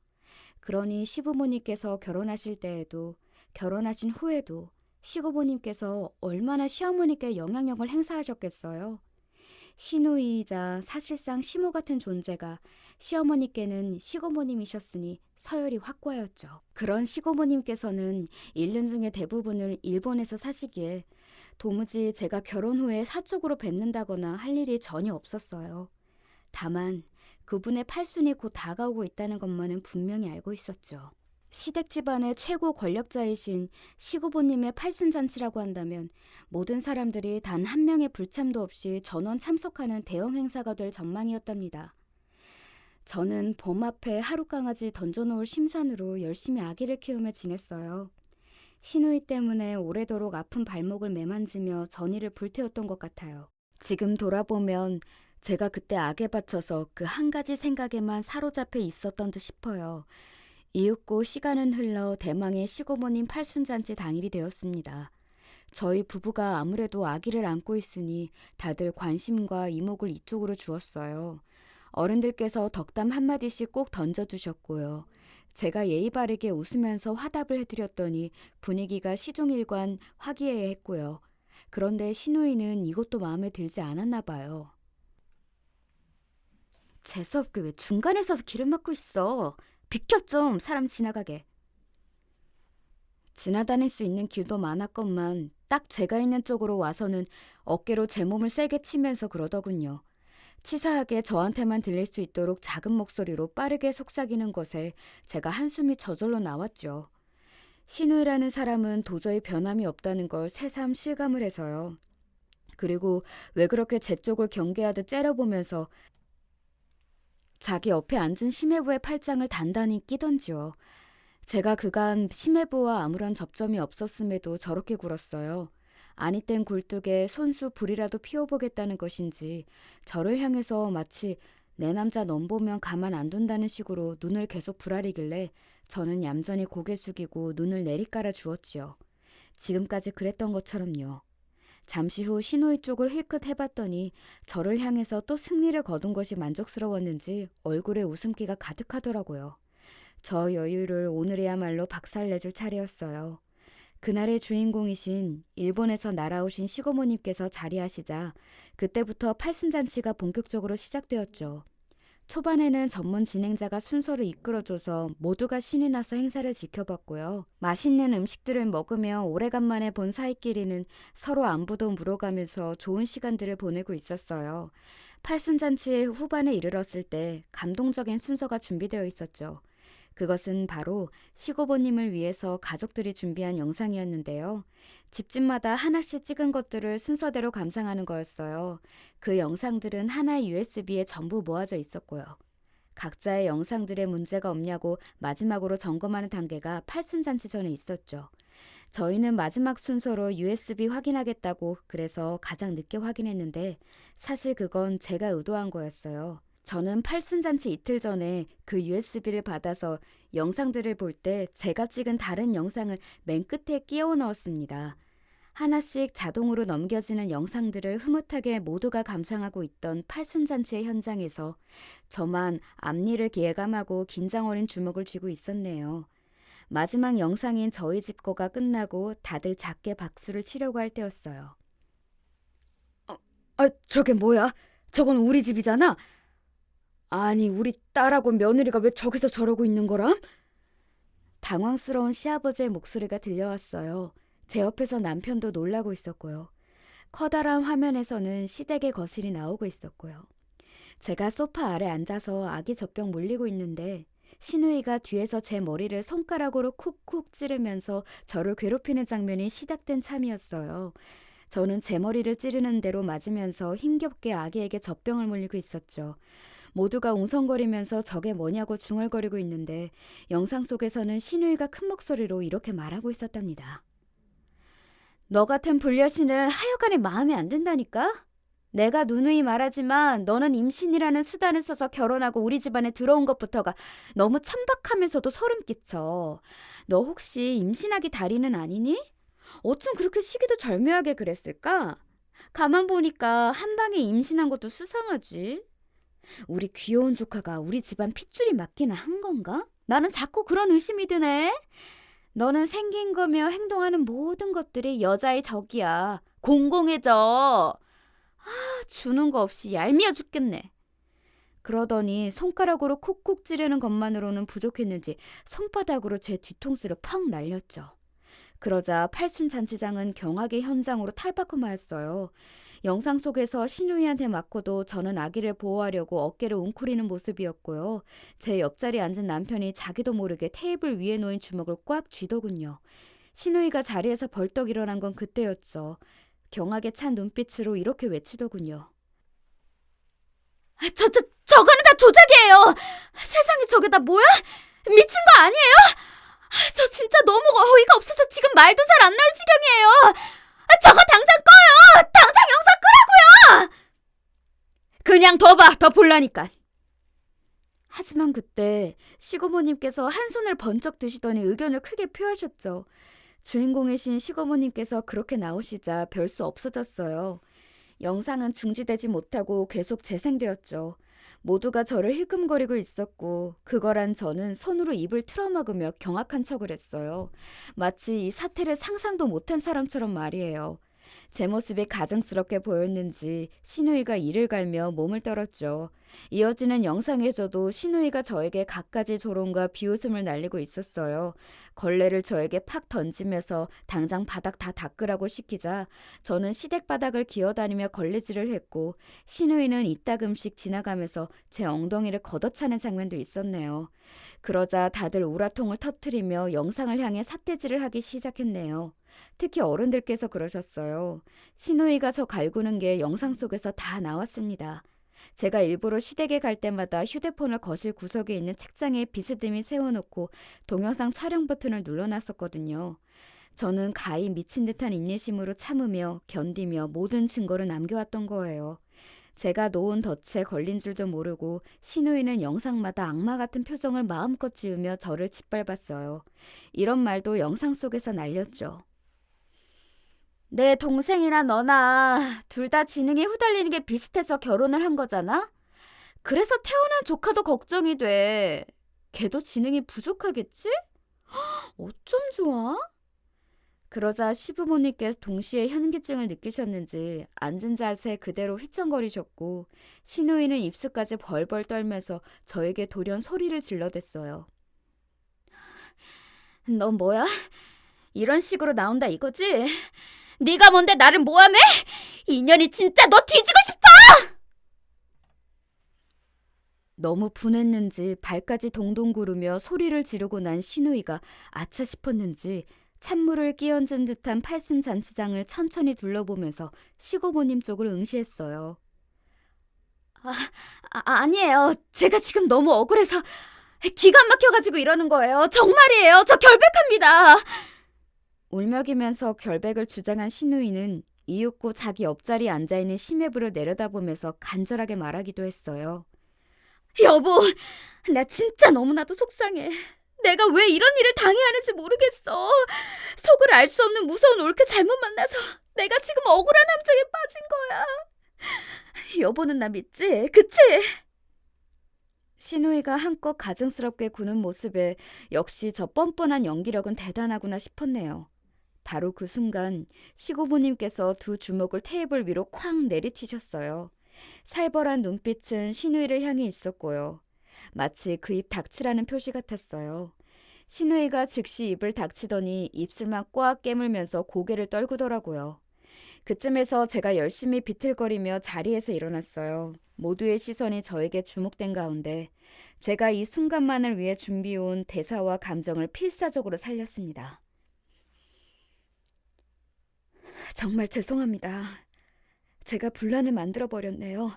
그러니 시부모님께서 결혼하실 때에도 결혼하신 후에도 시고모님께서 얼마나 시어머니께 영향력을 행사하셨겠어요. 시누이이자 사실상 시모 같은 존재가 시어머니께는 시고모님이셨으니 서열이 확고하였죠. 그런 시고모님께서는 1년 중에 대부분을 일본에서 사시기에 도무지 제가 결혼 후에 사적으로 뵙는다거나 할 일이 전혀 없었어요. 다만 그분의 팔순이 곧 다가오고 있다는 것만은 분명히 알고 있었죠. 시댁 집안의 최고 권력자이신 시고모님의 팔순잔치라고 한다면 모든 사람들이 단 한 명의 불참도 없이 전원 참석하는 대형 행사가 될 전망이었답니다. 저는 범 앞에 하룻강아지 던져놓을 심산으로 열심히 아기를 키우며 지냈어요. 시누이 때문에 오래도록 아픈 발목을 매만지며 전의를 불태웠던 것 같아요. 지금 돌아보면 제가 그때 악에 받쳐서 그 한 가지 생각에만 사로잡혀 있었던 듯 싶어요. 이윽고 시간은 흘러 대망의 시고모님 팔순잔치 당일이 되었습니다. 저희 부부가 아무래도 아기를 안고 있으니 다들 관심과 이목을 이쪽으로 주었어요. 어른들께서 덕담 한마디씩 꼭 던져주셨고요. 제가 예의 바르게 웃으면서 화답을 해드렸더니 분위기가 시종일관 화기애애했고요. 그런데 시누이는 이것도 마음에 들지 않았나 봐요. 재수없게 왜 중간에 서서 길을 막고 있어. 비켜 좀, 사람 지나가게. 지나다닐 수 있는 길도 많았건만 딱 제가 있는 쪽으로 와서는 어깨로 제 몸을 세게 치면서 그러더군요. 치사하게 저한테만 들릴 수 있도록 작은 목소리로 빠르게 속삭이는 것에 제가 한숨이 저절로 나왔죠. 신우이라는 사람은 도저히 변함이 없다는 걸 새삼 실감을 해서요. 그리고 왜 그렇게 제 쪽을 경계하듯 째려보면서 자기 옆에 앉은 심해부의 팔짱을 단단히 끼던지요. 제가 그간 심해부와 아무런 접점이 없었음에도 저렇게 굴었어요. 아니 땐 굴뚝에 손수 불이라도 피워보겠다는 것인지 저를 향해서 마치 내 남자 넌 보면 가만 안 둔다는 식으로 눈을 계속 부라리길래 저는 얌전히 고개 숙이고 눈을 내리깔아 주었지요. 지금까지 그랬던 것처럼요. 잠시 후 시누이 쪽을 힐끗 해봤더니 저를 향해서 또 승리를 거둔 것이 만족스러웠는지 얼굴에 웃음기가 가득하더라고요. 저 여유를 오늘이야말로 박살내줄 차례였어요. 그날의 주인공이신 일본에서 날아오신 시고모님께서 자리하시자 그때부터 팔순잔치가 본격적으로 시작되었죠. 초반에는 전문 진행자가 순서를 이끌어줘서 모두가 신이 나서 행사를 지켜봤고요. 맛있는 음식들을 먹으며 오래간만에 본 사이끼리는 서로 안부도 물어가면서 좋은 시간들을 보내고 있었어요. 팔순잔치의 후반에 이르렀을 때 감동적인 순서가 준비되어 있었죠. 그것은 바로 시고모님을 위해서 가족들이 준비한 영상이었는데요. 집집마다 하나씩 찍은 것들을 순서대로 감상하는 거였어요. 그 영상들은 하나의 USB에 전부 모아져 있었고요. 각자의 영상들에 문제가 없냐고 마지막으로 점검하는 단계가 팔순잔치 전에 있었죠. 저희는 마지막 순서로 USB 확인하겠다고 그래서 가장 늦게 확인했는데 사실 그건 제가 의도한 거였어요. 저는 팔순잔치 이틀 전에 그 USB를 받아서 영상들을 볼 때 제가 찍은 다른 영상을 맨 끝에 끼워 넣었습니다. 하나씩 자동으로 넘겨지는 영상들을 흐뭇하게 모두가 감상하고 있던 팔순잔치의 현장에서 저만 앞니를 예감하고 긴장 어린 주먹을 쥐고 있었네요. 마지막 영상인 저희 집 거가 끝나고 다들 작게 박수를 치려고 할 때였어요. 저게 뭐야? 저건 우리 집이잖아? 아니, 우리 딸하고 며느리가 왜 저기서 저러고 있는 거람? 당황스러운 시아버지의 목소리가 들려왔어요. 제 옆에서 남편도 놀라고 있었고요. 커다란 화면에서는 시댁의 거실이 나오고 있었고요. 제가 소파 아래 앉아서 아기 젖병 물리고 있는데 시누이가 뒤에서 제 머리를 손가락으로 쿡쿡 찌르면서 저를 괴롭히는 장면이 시작된 참이었어요. 저는 제 머리를 찌르는 대로 맞으면서 힘겹게 아기에게 젖병을 물리고 있었죠. 모두가 웅성거리면서 저게 뭐냐고 중얼거리고 있는데 영상 속에서는 시누이가 큰 목소리로 이렇게 말하고 있었답니다. 너 같은 불려신은 하여간에 마음에 안 든다니까? 내가 누누이 말하지만 너는 임신이라는 수단을 써서 결혼하고 우리 집안에 들어온 것부터가 너무 천박하면서도 소름 끼쳐. 너 혹시 임신하기 달인은 아니니? 어쩜 그렇게 시기도 절묘하게 그랬을까? 가만 보니까 한 방에 임신한 것도 수상하지. 우리 귀여운 조카가 우리 집안 핏줄이 맞기나 한 건가? 나는 자꾸 그런 의심이 드네. 너는 생긴 거며 행동하는 모든 것들이 여자의 적이야. 공공해져. 주는 거 없이 얄미워 죽겠네. 그러더니 손가락으로 콕콕 찌르는 것만으로는 부족했는지 손바닥으로 제 뒤통수를 펑 날렸죠. 그러자 팔순잔치장은 경악의 현장으로 탈바꿈하였어요. 영상 속에서 신우이한테 맞고도 저는 아기를 보호하려고 어깨를 웅크리는 모습이었고요. 제 옆자리에 앉은 남편이 자기도 모르게 테이블 위에 놓인 주먹을 꽉 쥐더군요. 신우이가 자리에서 벌떡 일어난 건 그때였죠. 경악에 찬 눈빛으로 이렇게 외치더군요. 저거는 다 조작이에요! 세상에 저게 다 뭐야? 미친 거 아니에요? 저 진짜 너무 어이가 없어서 지금 말도 잘 안 나올 지경이에요. 저거 당장 꺼요! 당장 영상 끄라고요! 그냥 둬봐, 더 볼라니까. 하지만 그때 시고모님께서 한 손을 번쩍 드시더니 의견을 크게 표하셨죠. 주인공이신 시고모님께서 그렇게 나오시자 별 수 없어졌어요. 영상은 중지되지 못하고 계속 재생되었죠. 모두가 저를 힐끔거리고 있었고 그걸 한 저는 손으로 입을 틀어막으며 경악한 척을 했어요. 마치 이 사태를 상상도 못한 사람처럼 말이에요. 제 모습이 가증스럽게 보였는지 신우이가 이를 갈며 몸을 떨었죠. 이어지는 영상에서도 신우이가 저에게 갖가지 조롱과 비웃음을 날리고 있었어요. 걸레를 저에게 팍 던지면서 당장 바닥 다 닦으라고 시키자 저는 시댁바닥을 기어다니며 걸레질을 했고 신우이는 이따금씩 지나가면서 제 엉덩이를 걷어차는 장면도 있었네요. 그러자 다들 우라통을 터뜨리며 영상을 향해 삿대질을 하기 시작했네요. 특히 어른들께서 그러셨어요. 신우이가 저 갈구는 게 영상 속에서 다 나왔습니다. 제가 일부러 시댁에 갈 때마다 휴대폰을 거실 구석에 있는 책장에 비스듬히 세워놓고 동영상 촬영 버튼을 눌러놨었거든요. 저는 가히 미친 듯한 인내심으로 참으며 견디며 모든 증거를 남겨왔던 거예요. 제가 놓은 덫에 걸린 줄도 모르고 신우이는 영상마다 악마 같은 표정을 마음껏 지으며 저를 짓밟았어요. 이런 말도 영상 속에서 날렸죠. 내 동생이나 너나 둘 다 지능이 후달리는 게 비슷해서 결혼을 한 거잖아? 그래서 태어난 조카도 걱정이 돼. 걔도 지능이 부족하겠지? 어쩜 좋아? 그러자 시부모님께서 동시에 현기증을 느끼셨는지 앉은 자세 그대로 휘청거리셨고 신우이는 입술까지 벌벌 떨면서 저에게 돌연 소리를 질러댔어요. 너 뭐야? 이런 식으로 나온다 이거지? 네가 뭔데 나를 모함해? 인연이 진짜 너 뒤지고 싶어! 너무 분했는지 발까지 동동 구르며 소리를 지르고 난 신우이가 아차 싶었는지 찬물을 끼얹은 듯한 팔순잔치장을 천천히 둘러보면서 시고모님 쪽을 응시했어요. 아니에요. 제가 지금 너무 억울해서 기가 막혀가지고 이러는 거예요. 정말이에요. 저 결백합니다. 울먹이면서 결백을 주장한 신우이는 이윽고 자기 옆자리에 앉아있는 심해부를 내려다보면서 간절하게 말하기도 했어요. 여보, 나 진짜 너무나도 속상해. 내가 왜 이런 일을 당해야 하는지 모르겠어. 속을 알 수 없는 무서운 올케 잘못 만나서 내가 지금 억울한 함정에 빠진 거야. 여보는 나 믿지? 그치? 신우이가 한껏 가증스럽게 구는 모습에 역시 저 뻔뻔한 연기력은 대단하구나 싶었네요. 바로 그 순간 시고모님께서 두 주먹을 테이블 위로 쾅 내리치셨어요. 살벌한 눈빛은 신우이를 향해 있었고요. 마치 그 입 닥치라는 표시 같았어요. 신우이가 즉시 입을 닥치더니 입술만 꽉 깨물면서 고개를 떨구더라고요. 그쯤에서 제가 열심히 비틀거리며 자리에서 일어났어요. 모두의 시선이 저에게 주목된 가운데 제가 이 순간만을 위해 준비해온 대사와 감정을 필사적으로 살렸습니다. 정말 죄송합니다. 제가 분란을 만들어버렸네요.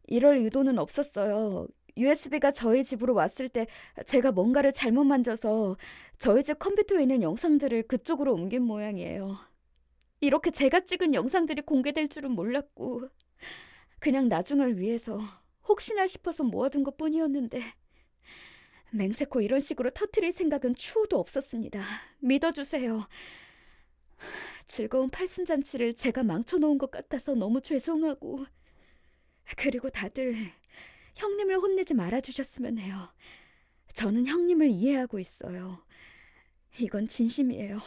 이럴 의도는 없었어요. USB가 저희 집으로 왔을 때 제가 뭔가를 잘못 만져서 저희 집 컴퓨터에 있는 영상들을 그쪽으로 옮긴 모양이에요. 이렇게 제가 찍은 영상들이 공개될 줄은 몰랐고 그냥 나중을 위해서 혹시나 싶어서 모아둔 것뿐이었는데 맹세코 이런 식으로 터뜨릴 생각은 추호도 없었습니다. 믿어주세요. 즐거운 팔순잔치를 제가 망쳐놓은 것 같아서 너무 죄송하고, 그리고 다들 형님을 혼내지 말아주셨으면 해요. 저는 형님을 이해하고 있어요. 이건 진심이에요.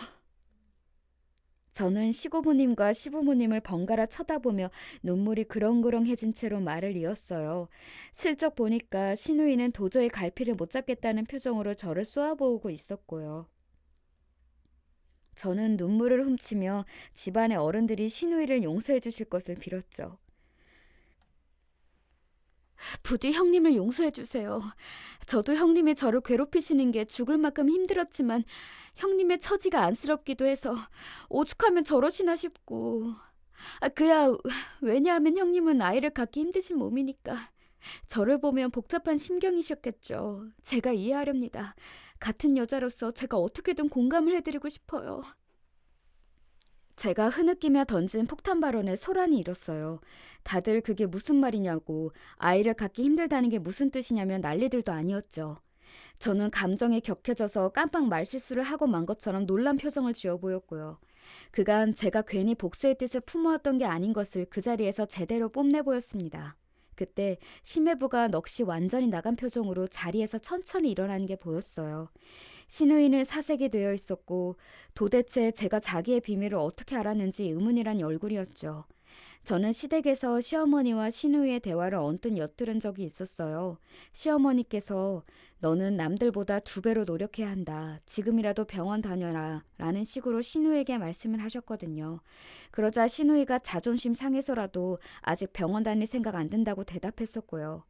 저는 시고모님과 시부모님을 번갈아 쳐다보며 눈물이 그렁그렁해진 채로 말을 이었어요. 슬쩍 보니까 시누이는 도저히 갈피를 못 잡겠다는 표정으로 저를 쏘아보고 있었고요. 저는 눈물을 훔치며 집안의 어른들이 시누이를 용서해 주실 것을 빌었죠. 부디 형님을 용서해 주세요. 저도 형님이 저를 괴롭히시는 게 죽을 만큼 힘들었지만 형님의 처지가 안쓰럽기도 해서 오죽하면 저러시나 싶고, 그야 왜냐하면 형님은 아이를 갖기 힘드신 몸이니까. 저를 보면 복잡한 심경이셨겠죠. 제가 이해하렵니다. 같은 여자로서 제가 어떻게든 공감을 해드리고 싶어요. 제가 흐느끼며 던진 폭탄 발언에 소란이 일었어요. 다들 그게 무슨 말이냐고, 아이를 갖기 힘들다는 게 무슨 뜻이냐면 난리들도 아니었죠. 저는 감정에 격해져서 깜빡 말실수를 하고 만 것처럼 놀란 표정을 지어 보였고요. 그간 제가 괜히 복수의 뜻을 품어왔던 게 아닌 것을 그 자리에서 제대로 뽐내 보였습니다. 그때 심해부가 넋이 완전히 나간 표정으로 자리에서 천천히 일어나는 게 보였어요. 시누이는 사색이 되어 있었고 도대체 제가 자기의 비밀을 어떻게 알았는지 의문이란 얼굴이었죠. 저는 시댁에서 시어머니와 시누이의 대화를 언뜻 엿들은 적이 있었어요. 시어머니께서 너는 남들보다 2배로 노력해야 한다. 지금이라도 병원 다녀라. 라는 식으로 시누이에게 말씀을 하셨거든요. 그러자 시누이가 자존심 상해서라도 아직 병원 다닐 생각 안 든다고 대답했었고요.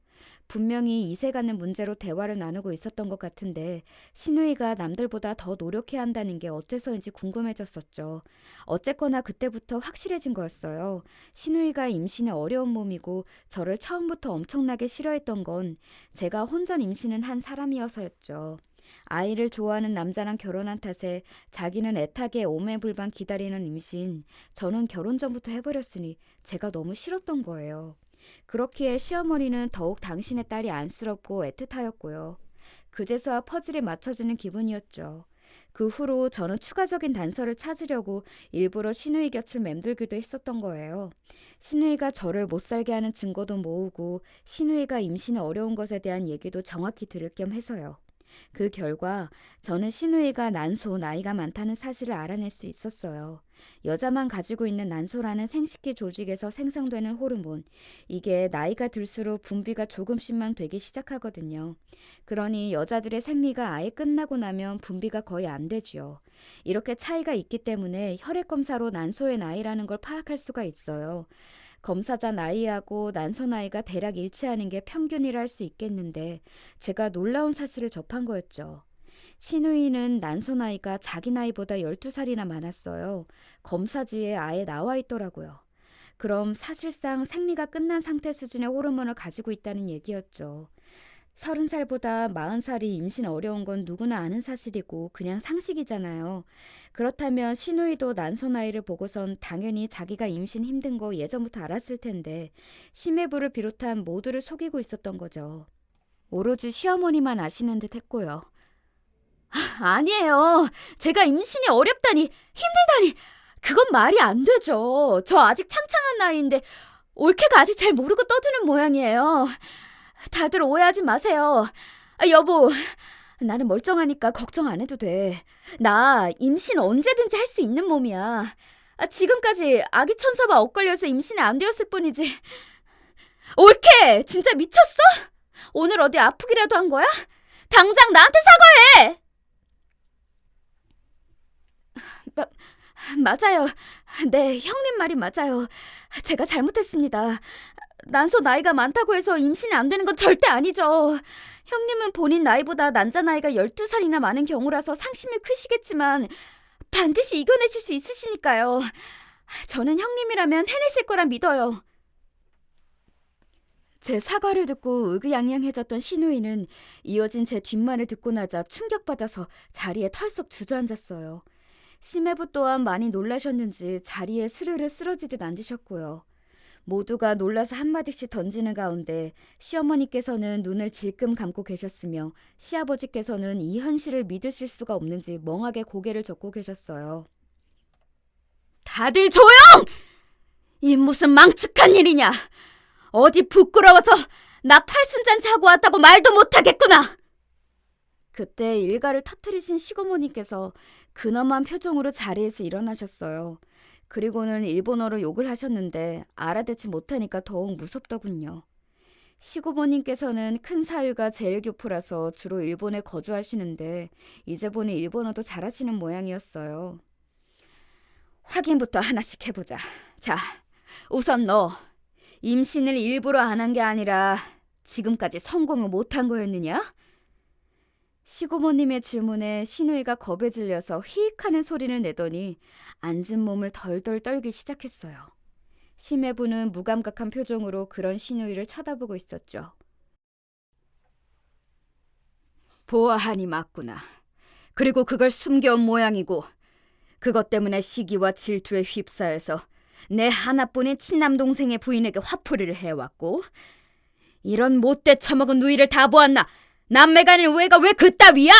분명히 이세가는 문제로 대화를 나누고 있었던 것 같은데 시누이가 남들보다 더 노력해야 한다는 게 어째서인지 궁금해졌었죠. 어쨌거나 그때부터 확실해진 거였어요. 시누이가 임신에 어려운 몸이고 저를 처음부터 엄청나게 싫어했던 건 제가 혼전 임신은 한 사람이어서였죠. 아이를 좋아하는 남자랑 결혼한 탓에 자기는 애타게 오매불만 기다리는 임신, 저는 결혼 전부터 해버렸으니 제가 너무 싫었던 거예요. 그렇기에 시어머니는 더욱 당신의 딸이 안쓰럽고 애틋하였고요. 그제서야 퍼즐이 맞춰지는 기분이었죠. 그 후로 저는 추가적인 단서를 찾으려고 일부러 시누이 곁을 맴돌기도 했었던 거예요. 시누이가 저를 못살게 하는 증거도 모으고 시누이가 임신에 어려운 것에 대한 얘기도 정확히 들을 겸 해서요. 그 결과 저는 시누이가 난소 나이가 많다는 사실을 알아낼 수 있었어요. 여자만 가지고 있는 난소라는 생식기 조직에서 생성되는 호르몬, 이게 나이가 들수록 분비가 조금씩만 되기 시작하거든요. 그러니 여자들의 생리가 아예 끝나고 나면 분비가 거의 안 되지요. 이렇게 차이가 있기 때문에 혈액 검사로 난소의 나이라는 걸 파악할 수가 있어요. 검사자 나이하고 난소 나이가 대략 일치하는 게 평균이라 할 수 있겠는데 제가 놀라운 사실을 접한 거였죠. 시누이는 난소 나이가 자기 나이보다 12살이나 많았어요. 검사지에 아예 나와 있더라고요. 그럼 사실상 생리가 끝난 상태 수준의 호르몬을 가지고 있다는 얘기였죠. 30살보다 40살이 임신 어려운 건 누구나 아는 사실이고 그냥 상식이잖아요. 그렇다면 시누이도 난소 나이를 보고선 당연히 자기가 임신 힘든 거 예전부터 알았을 텐데 심해부를 비롯한 모두를 속이고 있었던 거죠. 오로지 시어머니만 아시는 듯 했고요. 아니에요. 제가 임신이 어렵다니, 힘들다니, 그건 말이 안 되죠. 저 아직 창창한 나이인데 올케가 아직 잘 모르고 떠드는 모양이에요. 다들 오해하지 마세요. 여보, 나는 멀쩡하니까 걱정 안 해도 돼. 나 임신 언제든지 할 수 있는 몸이야. 지금까지 아기 천사가 엇걸려서 임신이 안 되었을 뿐이지. 올케, 진짜 미쳤어? 오늘 어디 아프기라도 한 거야? 당장 나한테 사과해! 맞아요. 네, 형님 말이 맞아요. 제가 잘못했습니다. 난소 나이가 많다고 해서 임신이 안 되는 건 절대 아니죠. 형님은 본인 나이보다 난자 나이가 12살이나 많은 경우라서 상심이 크시겠지만 반드시 이겨내실 수 있으시니까요. 저는 형님이라면 해내실 거라 믿어요. 제 사과를 듣고 의기양양해졌던 시누이는 이어진 제 뒷말을 듣고 나자 충격받아서 자리에 털썩 주저앉았어요. 심해부 또한 많이 놀라셨는지 자리에 스르르 쓰러지듯 앉으셨고요. 모두가 놀라서 한마디씩 던지는 가운데 시어머니께서는 눈을 질끔 감고 계셨으며 시아버지께서는 이 현실을 믿으실 수가 없는지 멍하게 고개를 젓고 계셨어요. 다들 조용! 이 무슨 망측한 일이냐! 어디 부끄러워서 나 팔순잔치 하고 왔다고 말도 못하겠구나! 그때 일가를 터뜨리신 시고모님께서 근엄한 표정으로 자리에서 일어나셨어요. 그리고는 일본어로 욕을 하셨는데 알아듣지 못하니까 더욱 무섭더군요. 시고모님께서는 큰 사위가 제일교포라서 주로 일본에 거주하시는데 이제 보니 일본어도 잘하시는 모양이었어요. 확인부터 하나씩 해보자. 자, 우선 너 임신을 일부러 안 한 게 아니라 지금까지 성공을 못한 거였느냐? 시고모님의 질문에 시누이가 겁에 질려서 히익하는 소리를 내더니 앉은 몸을 덜덜 떨기 시작했어요. 심해부는 무감각한 표정으로 그런 시누이를 쳐다보고 있었죠. 보아하니 맞구나. 그리고 그걸 숨겨온 모양이고 그것 때문에 시기와 질투에 휩싸여서 내 하나뿐인 친남동생의 부인에게 화풀이를 해왔고 이런 못돼 처먹은 누이를 다 보았나? 남매 간의 우애가 왜 그따위야?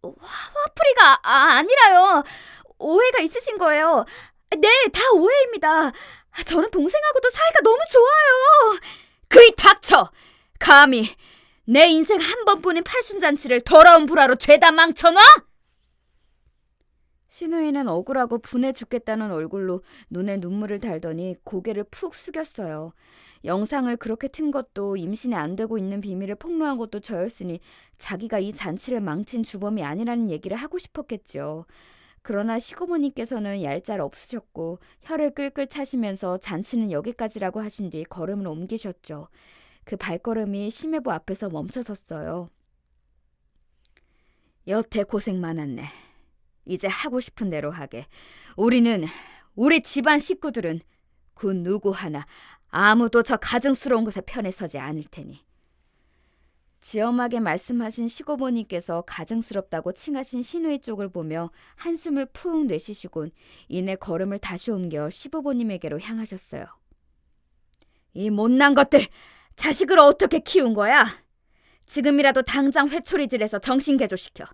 화풀이가 아니라요. 오해가 있으신 거예요. 네, 다 오해입니다. 저는 동생하고도 사이가 너무 좋아요. 그이 닥쳐! 감히 내 인생 한 번뿐인 팔순잔치를 더러운 불화로 죄다 망쳐놔? 시누이는 억울하고 분해 죽겠다는 얼굴로 눈에 눈물을 달더니 고개를 푹 숙였어요. 영상을 그렇게 튼 것도 임신이 안 되고 있는 비밀을 폭로한 것도 저였으니 자기가 이 잔치를 망친 주범이 아니라는 얘기를 하고 싶었겠죠. 그러나 시고모님께서는 얄짤 없으셨고 혀를 끌끌 차시면서 잔치는 여기까지라고 하신 뒤 걸음을 옮기셨죠. 그 발걸음이 심해부 앞에서 멈춰섰어요. 여태 고생 많았네. 이제 하고 싶은 대로 하게. 우리 집안 식구들은 그 누구 하나 아무도 저 가증스러운 것에 편에 서지 않을 테니. 지엄하게 말씀하신 시고모님께서 가증스럽다고 칭하신 시누이 쪽을 보며 한숨을 푹 내쉬시곤 이내 걸음을 다시 옮겨 시부모님에게로 향하셨어요. 이 못난 것들! 자식을 어떻게 키운 거야? 지금이라도 당장 회초리질해서 정신개조시켜.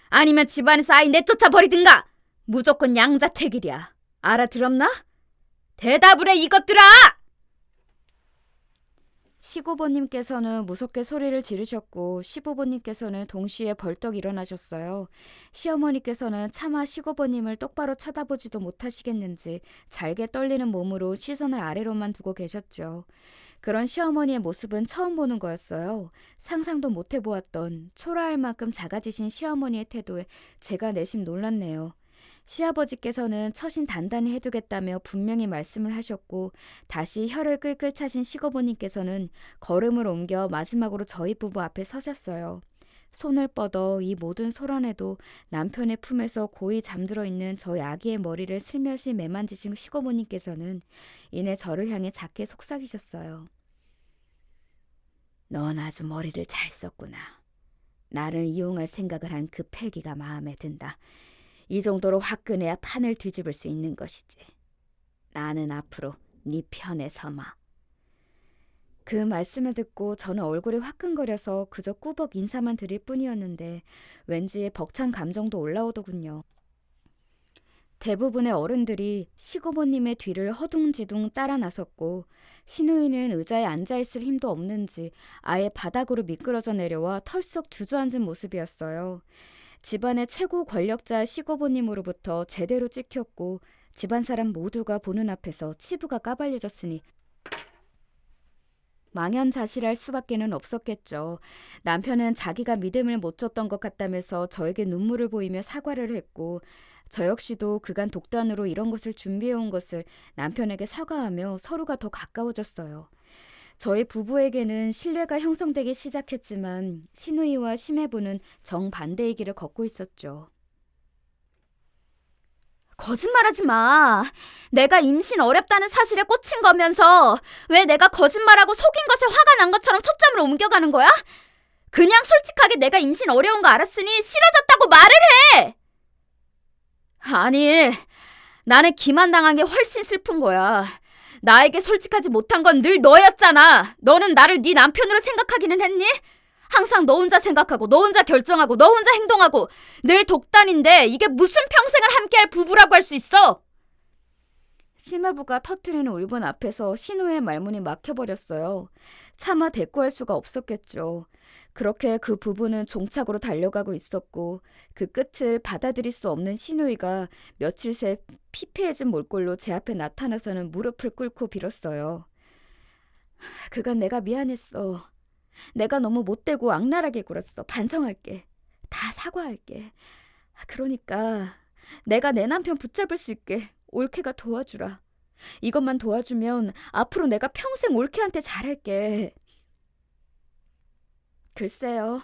아니면 집안에서 아이 내쫓아 버리든가. 무조건 양자택일이야. 알아들었나? 대답을 해 이것들아! 시고모님께서는 무섭게 소리를 지르셨고 시부모님께서는 동시에 벌떡 일어나셨어요. 시어머니께서는 차마 시고모님을 똑바로 쳐다보지도 못하시겠는지 잘게 떨리는 몸으로 시선을 아래로만 두고 계셨죠. 그런 시어머니의 모습은 처음 보는 거였어요. 상상도 못 해보았던 초라할 만큼 작아지신 시어머니의 태도에 제가 내심 놀랐네요. 시아버지께서는 처신 단단히 해두겠다며 분명히 말씀을 하셨고 다시 혀를 끌끌 차신 시고모님께서는 걸음을 옮겨 마지막으로 저희 부부 앞에 서셨어요. 손을 뻗어 이 모든 소란에도 남편의 품에서 고이 잠들어 있는 저희 아기의 머리를 슬며시 매만지신 시고모님께서는 이내 저를 향해 작게 속삭이셨어요. 넌 아주 머리를 잘 썼구나. 나를 이용할 생각을 한 그 패기가 마음에 든다. 이 정도로 화끈해야 판을 뒤집을 수 있는 것이지. 나는 앞으로 네 편에 서마. 그 말씀을 듣고 저는 얼굴이 화끈거려서 그저 꾸벅 인사만 드릴 뿐이었는데 왠지 벅찬 감정도 올라오더군요. 대부분의 어른들이 시고모님의 뒤를 허둥지둥 따라 나섰고 시누이는 의자에 앉아있을 힘도 없는지 아예 바닥으로 미끄러져 내려와 털썩 주저앉은 모습이었어요. 집안의 최고 권력자 시고모님으로부터 제대로 찍혔고 집안 사람 모두가 보는 앞에서 치부가 까발려졌으니 망연자실할 수밖에는 없었겠죠. 남편은 자기가 믿음을 못 줬던 것 같다면서 저에게 눈물을 보이며 사과를 했고 저 역시도 그간 독단으로 이런 것을 준비해온 것을 남편에게 사과하며 서로가 더 가까워졌어요. 저희 부부에게는 신뢰가 형성되기 시작했지만 시누이와 심해부는 정반대의 길을 걷고 있었죠. 거짓말하지 마. 내가 임신 어렵다는 사실에 꽂힌 거면서 왜 내가 거짓말하고 속인 것에 화가 난 것처럼 초점을 옮겨가는 거야? 그냥 솔직하게 내가 임신 어려운 거 알았으니 싫어졌다고 말을 해. 아니, 나는 기만당한 게 훨씬 슬픈 거야. 나에게 솔직하지 못한 건 늘 너였잖아. 너는 나를 네 남편으로 생각하기는 했니? 항상 너 혼자 생각하고 너 혼자 결정하고 너 혼자 행동하고 늘 독단인데 이게 무슨 평생을 함께할 부부라고 할 수 있어? 심하부가 터트리는 울분 앞에서 신우의 말문이 막혀버렸어요. 차마 대꾸할 수가 없었겠죠. 그렇게 그 부부는 종착으로 달려가고 있었고 그 끝을 받아들일 수 없는 신우이가 며칠 새 피폐해진 몰골로 제 앞에 나타나서는 무릎을 꿇고 빌었어요. 그간 내가 미안했어. 내가 너무 못되고 악랄하게 굴었어. 반성할게. 다 사과할게. 그러니까 내가 내 남편 붙잡을 수 있게 올케가 도와주라. 이것만 도와주면 앞으로 내가 평생 올케한테 잘할게. 글쎄요.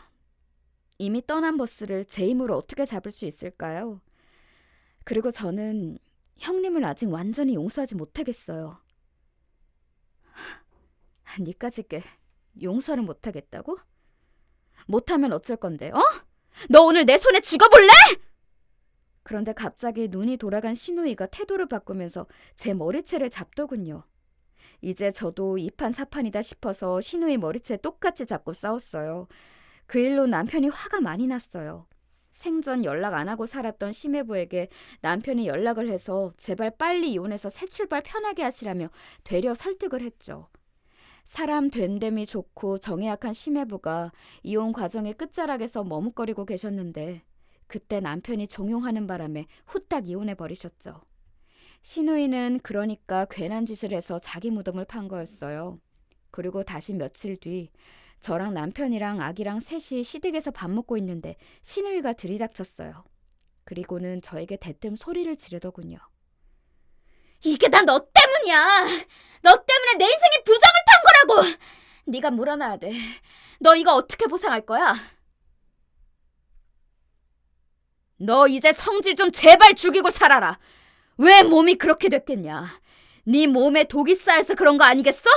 이미 떠난 버스를 제 힘으로 어떻게 잡을 수 있을까요? 그리고 저는 형님을 아직 완전히 용서하지 못하겠어요. 니까짓게 용서를 못하겠다고? 못하면 어쩔 건데, 어? 너 오늘 내 손에 죽어볼래? 그런데 갑자기 눈이 돌아간 신우이가 태도를 바꾸면서 제 머리채를 잡더군요. 이제 저도 이판사판이다 싶어서 신우이 머리채 똑같이 잡고 싸웠어요. 그 일로 남편이 화가 많이 났어요. 생전 연락 안 하고 살았던 심해부에게 남편이 연락을 해서 제발 빨리 이혼해서 새 출발 편하게 하시라며 되려 설득을 했죠. 사람 된됨이 좋고 정이 약한 심해부가 이혼 과정의 끝자락에서 머뭇거리고 계셨는데 그때 남편이 종용하는 바람에 후딱 이혼해버리셨죠. 신우이는 그러니까 괜한 짓을 해서 자기 무덤을 판 거였어요. 그리고 다시 며칠 뒤 저랑 남편이랑 아기랑 셋이 시댁에서 밥 먹고 있는데 신우이가 들이닥쳤어요. 그리고는 저에게 대뜸 소리를 지르더군요. 이게 다 너 때문이야. 너 때문에 내 인생이 부정을 탄 거라고. 네가 물어놔야 돼. 너 이거 어떻게 보상할 거야? 너 이제 성질 좀 제발 죽이고 살아라. 왜 몸이 그렇게 됐겠냐? 네 몸에 독이 쌓여서 그런 거 아니겠어?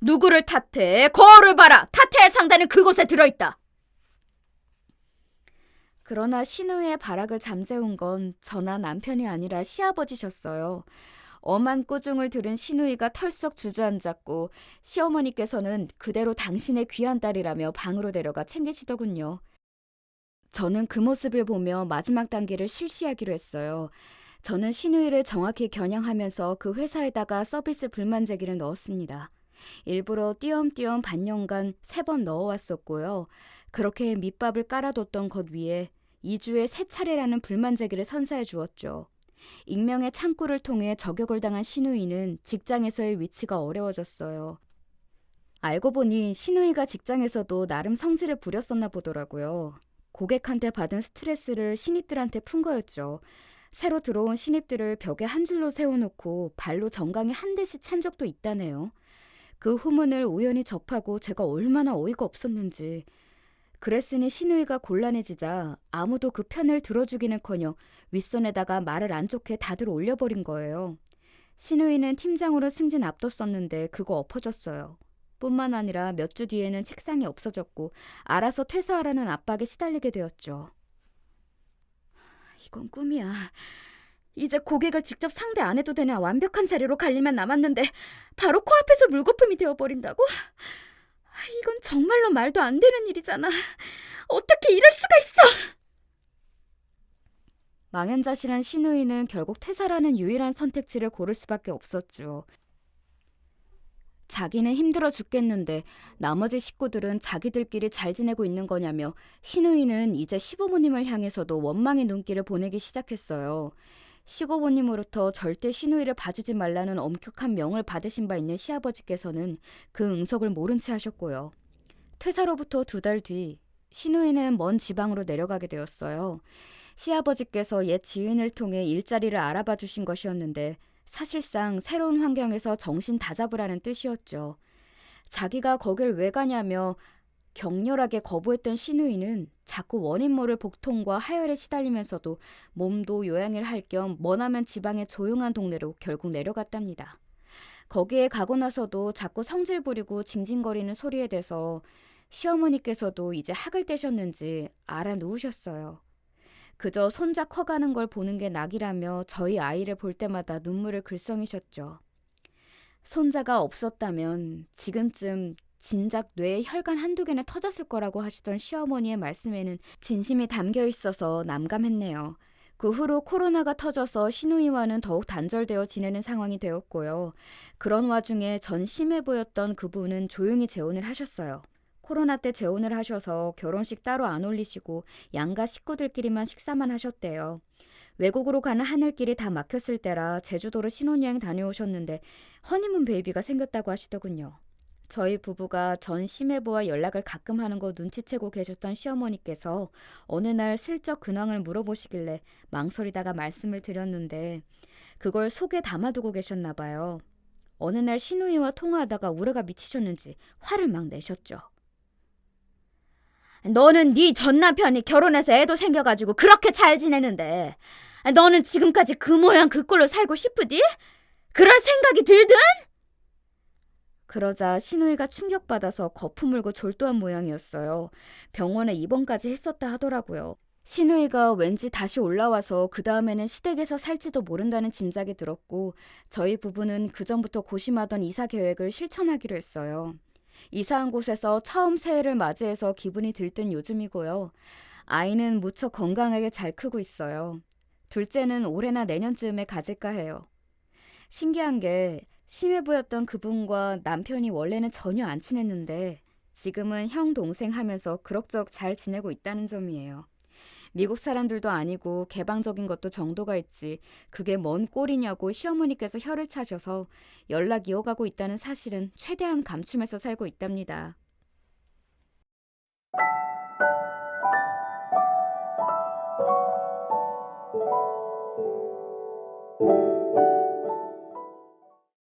누구를 탓해? 거울을 봐라. 탓해야 할 상대는 그곳에 들어있다. 그러나 신우의 발악을 잠재운 건 저나 남편이 아니라 시아버지셨어요. 엄한 꾸중을 들은 신우이가 털썩 주저앉았고 시어머니께서는 그대로 당신의 귀한 딸이라며 방으로 데려가 챙기시더군요. 저는 그 모습을 보며 마지막 단계를 실시하기로 했어요. 저는 신우이를 정확히 겨냥하면서 그 회사에다가 서비스 불만 제기를 넣었습니다. 일부러 띄엄띄엄 반년간 3번 넣어왔었고요. 그렇게 밑밥을 깔아뒀던 것 위에 2주에 3차례라는 불만 제기를 선사해 주었죠. 익명의 창구를 통해 저격을 당한 신우이는 직장에서의 위치가 어려워졌어요. 알고 보니 신우이가 직장에서도 나름 성질을 부렸었나 보더라고요. 고객한테 받은 스트레스를 신입들한테 푼 거였죠. 새로 들어온 신입들을 벽에 한 줄로 세워놓고 발로 정강이 한 대씩 찬 적도 있다네요. 그 후문을 우연히 접하고 제가 얼마나 어이가 없었는지. 그랬으니 신우이가 곤란해지자 아무도 그 편을 들어주기는커녕 윗손에다가 말을 안 좋게 다들 올려버린 거예요. 신우이는 팀장으로 승진 앞뒀었는데 그거 엎어졌어요. 뿐만 아니라 몇 주 뒤에는 책상이 없어졌고 알아서 퇴사하라는 압박에 시달리게 되었죠. 이건 꿈이야. 이제 고객을 직접 상대 안 해도 되는 완벽한 자리로 갈 일만 남았는데 바로 코앞에서 물거품이 되어버린다고? 이건 정말로 말도 안 되는 일이잖아. 어떻게 이럴 수가 있어? 망연자실한 신우이는 결국 퇴사라는 유일한 선택지를 고를 수밖에 없었죠. 자기는 힘들어 죽겠는데 나머지 식구들은 자기들끼리 잘 지내고 있는 거냐며 신우이는 이제 시부모님을 향해서도 원망의 눈길을 보내기 시작했어요. 시고모님으로부터 절대 신우이를 봐주지 말라는 엄격한 명을 받으신 바 있는 시아버지께서는 그 응석을 모른 채 하셨고요. 퇴사로부터 2달 뒤 신우이는 먼 지방으로 내려가게 되었어요. 시아버지께서 옛 지인을 통해 일자리를 알아봐 주신 것이었는데 사실상 새로운 환경에서 정신 다잡으라는 뜻이었죠. 자기가 거길 왜 가냐며 격렬하게 거부했던 신우이는 자꾸 원인 모를 복통과 하열에 시달리면서도 몸도 요양을 할 겸 머나먼 지방의 조용한 동네로 결국 내려갔답니다. 거기에 가고 나서도 자꾸 성질 부리고 징징거리는 소리에 대해서 시어머니께서도 이제 학을 떼셨는지 알아 누우셨어요. 그저 손자 커가는 걸 보는 게 낙이라며 저희 아이를 볼 때마다 눈물을 글썽이셨죠. 손자가 없었다면 지금쯤 진작 뇌에 혈관 한두 개나 터졌을 거라고 하시던 시어머니의 말씀에는 진심이 담겨 있어서 남감했네요. 그 후로 코로나가 터져서 시누이와는 더욱 단절되어 지내는 상황이 되었고요. 그런 와중에 전 심해 보였던 그분은 조용히 재혼을 하셨어요. 코로나 때 재혼을 하셔서 결혼식 따로 안 올리시고 양가 식구들끼리만 식사만 하셨대요. 외국으로 가는 하늘길이 다 막혔을 때라 제주도로 신혼여행 다녀오셨는데 허니문 베이비가 생겼다고 하시더군요. 저희 부부가 전 시매부와 연락을 가끔 하는 거 눈치채고 계셨던 시어머니께서 어느 날 슬쩍 근황을 물어보시길래 망설이다가 말씀을 드렸는데 그걸 속에 담아두고 계셨나 봐요. 어느 날 시누이와 통화하다가 우레가 미치셨는지 화를 막 내셨죠. 너는 네 전 남편이 결혼해서 애도 생겨가지고 그렇게 잘 지내는데 너는 지금까지 그 모양 그 꼴로 살고 싶으디? 그럴 생각이 들든? 그러자 시누이가 충격받아서 거품 물고 졸도한 모양이었어요. 병원에 입원까지 했었다 하더라고요. 시누이가 왠지 다시 올라와서 그 다음에는 시댁에서 살지도 모른다는 짐작이 들었고 저희 부부는 그전부터 고심하던 이사 계획을 실천하기로 했어요. 이사한 곳에서 처음 새해를 맞이해서 기분이 들뜬 요즘이고요. 아이는 무척 건강하게 잘 크고 있어요. 둘째는 올해나 내년쯤에 가질까 해요. 신기한 게 심해부였던 그분과 남편이 원래는 전혀 안 친했는데 지금은 형 동생 하면서 그럭저럭 잘 지내고 있다는 점이에요. 미국 사람들도 아니고 개방적인 것도 정도가 있지 그게 뭔 꼴이냐고 시어머니께서 혀를 차셔서 연락 이어가고 있다는 사실은 최대한 감춤해서 살고 있답니다.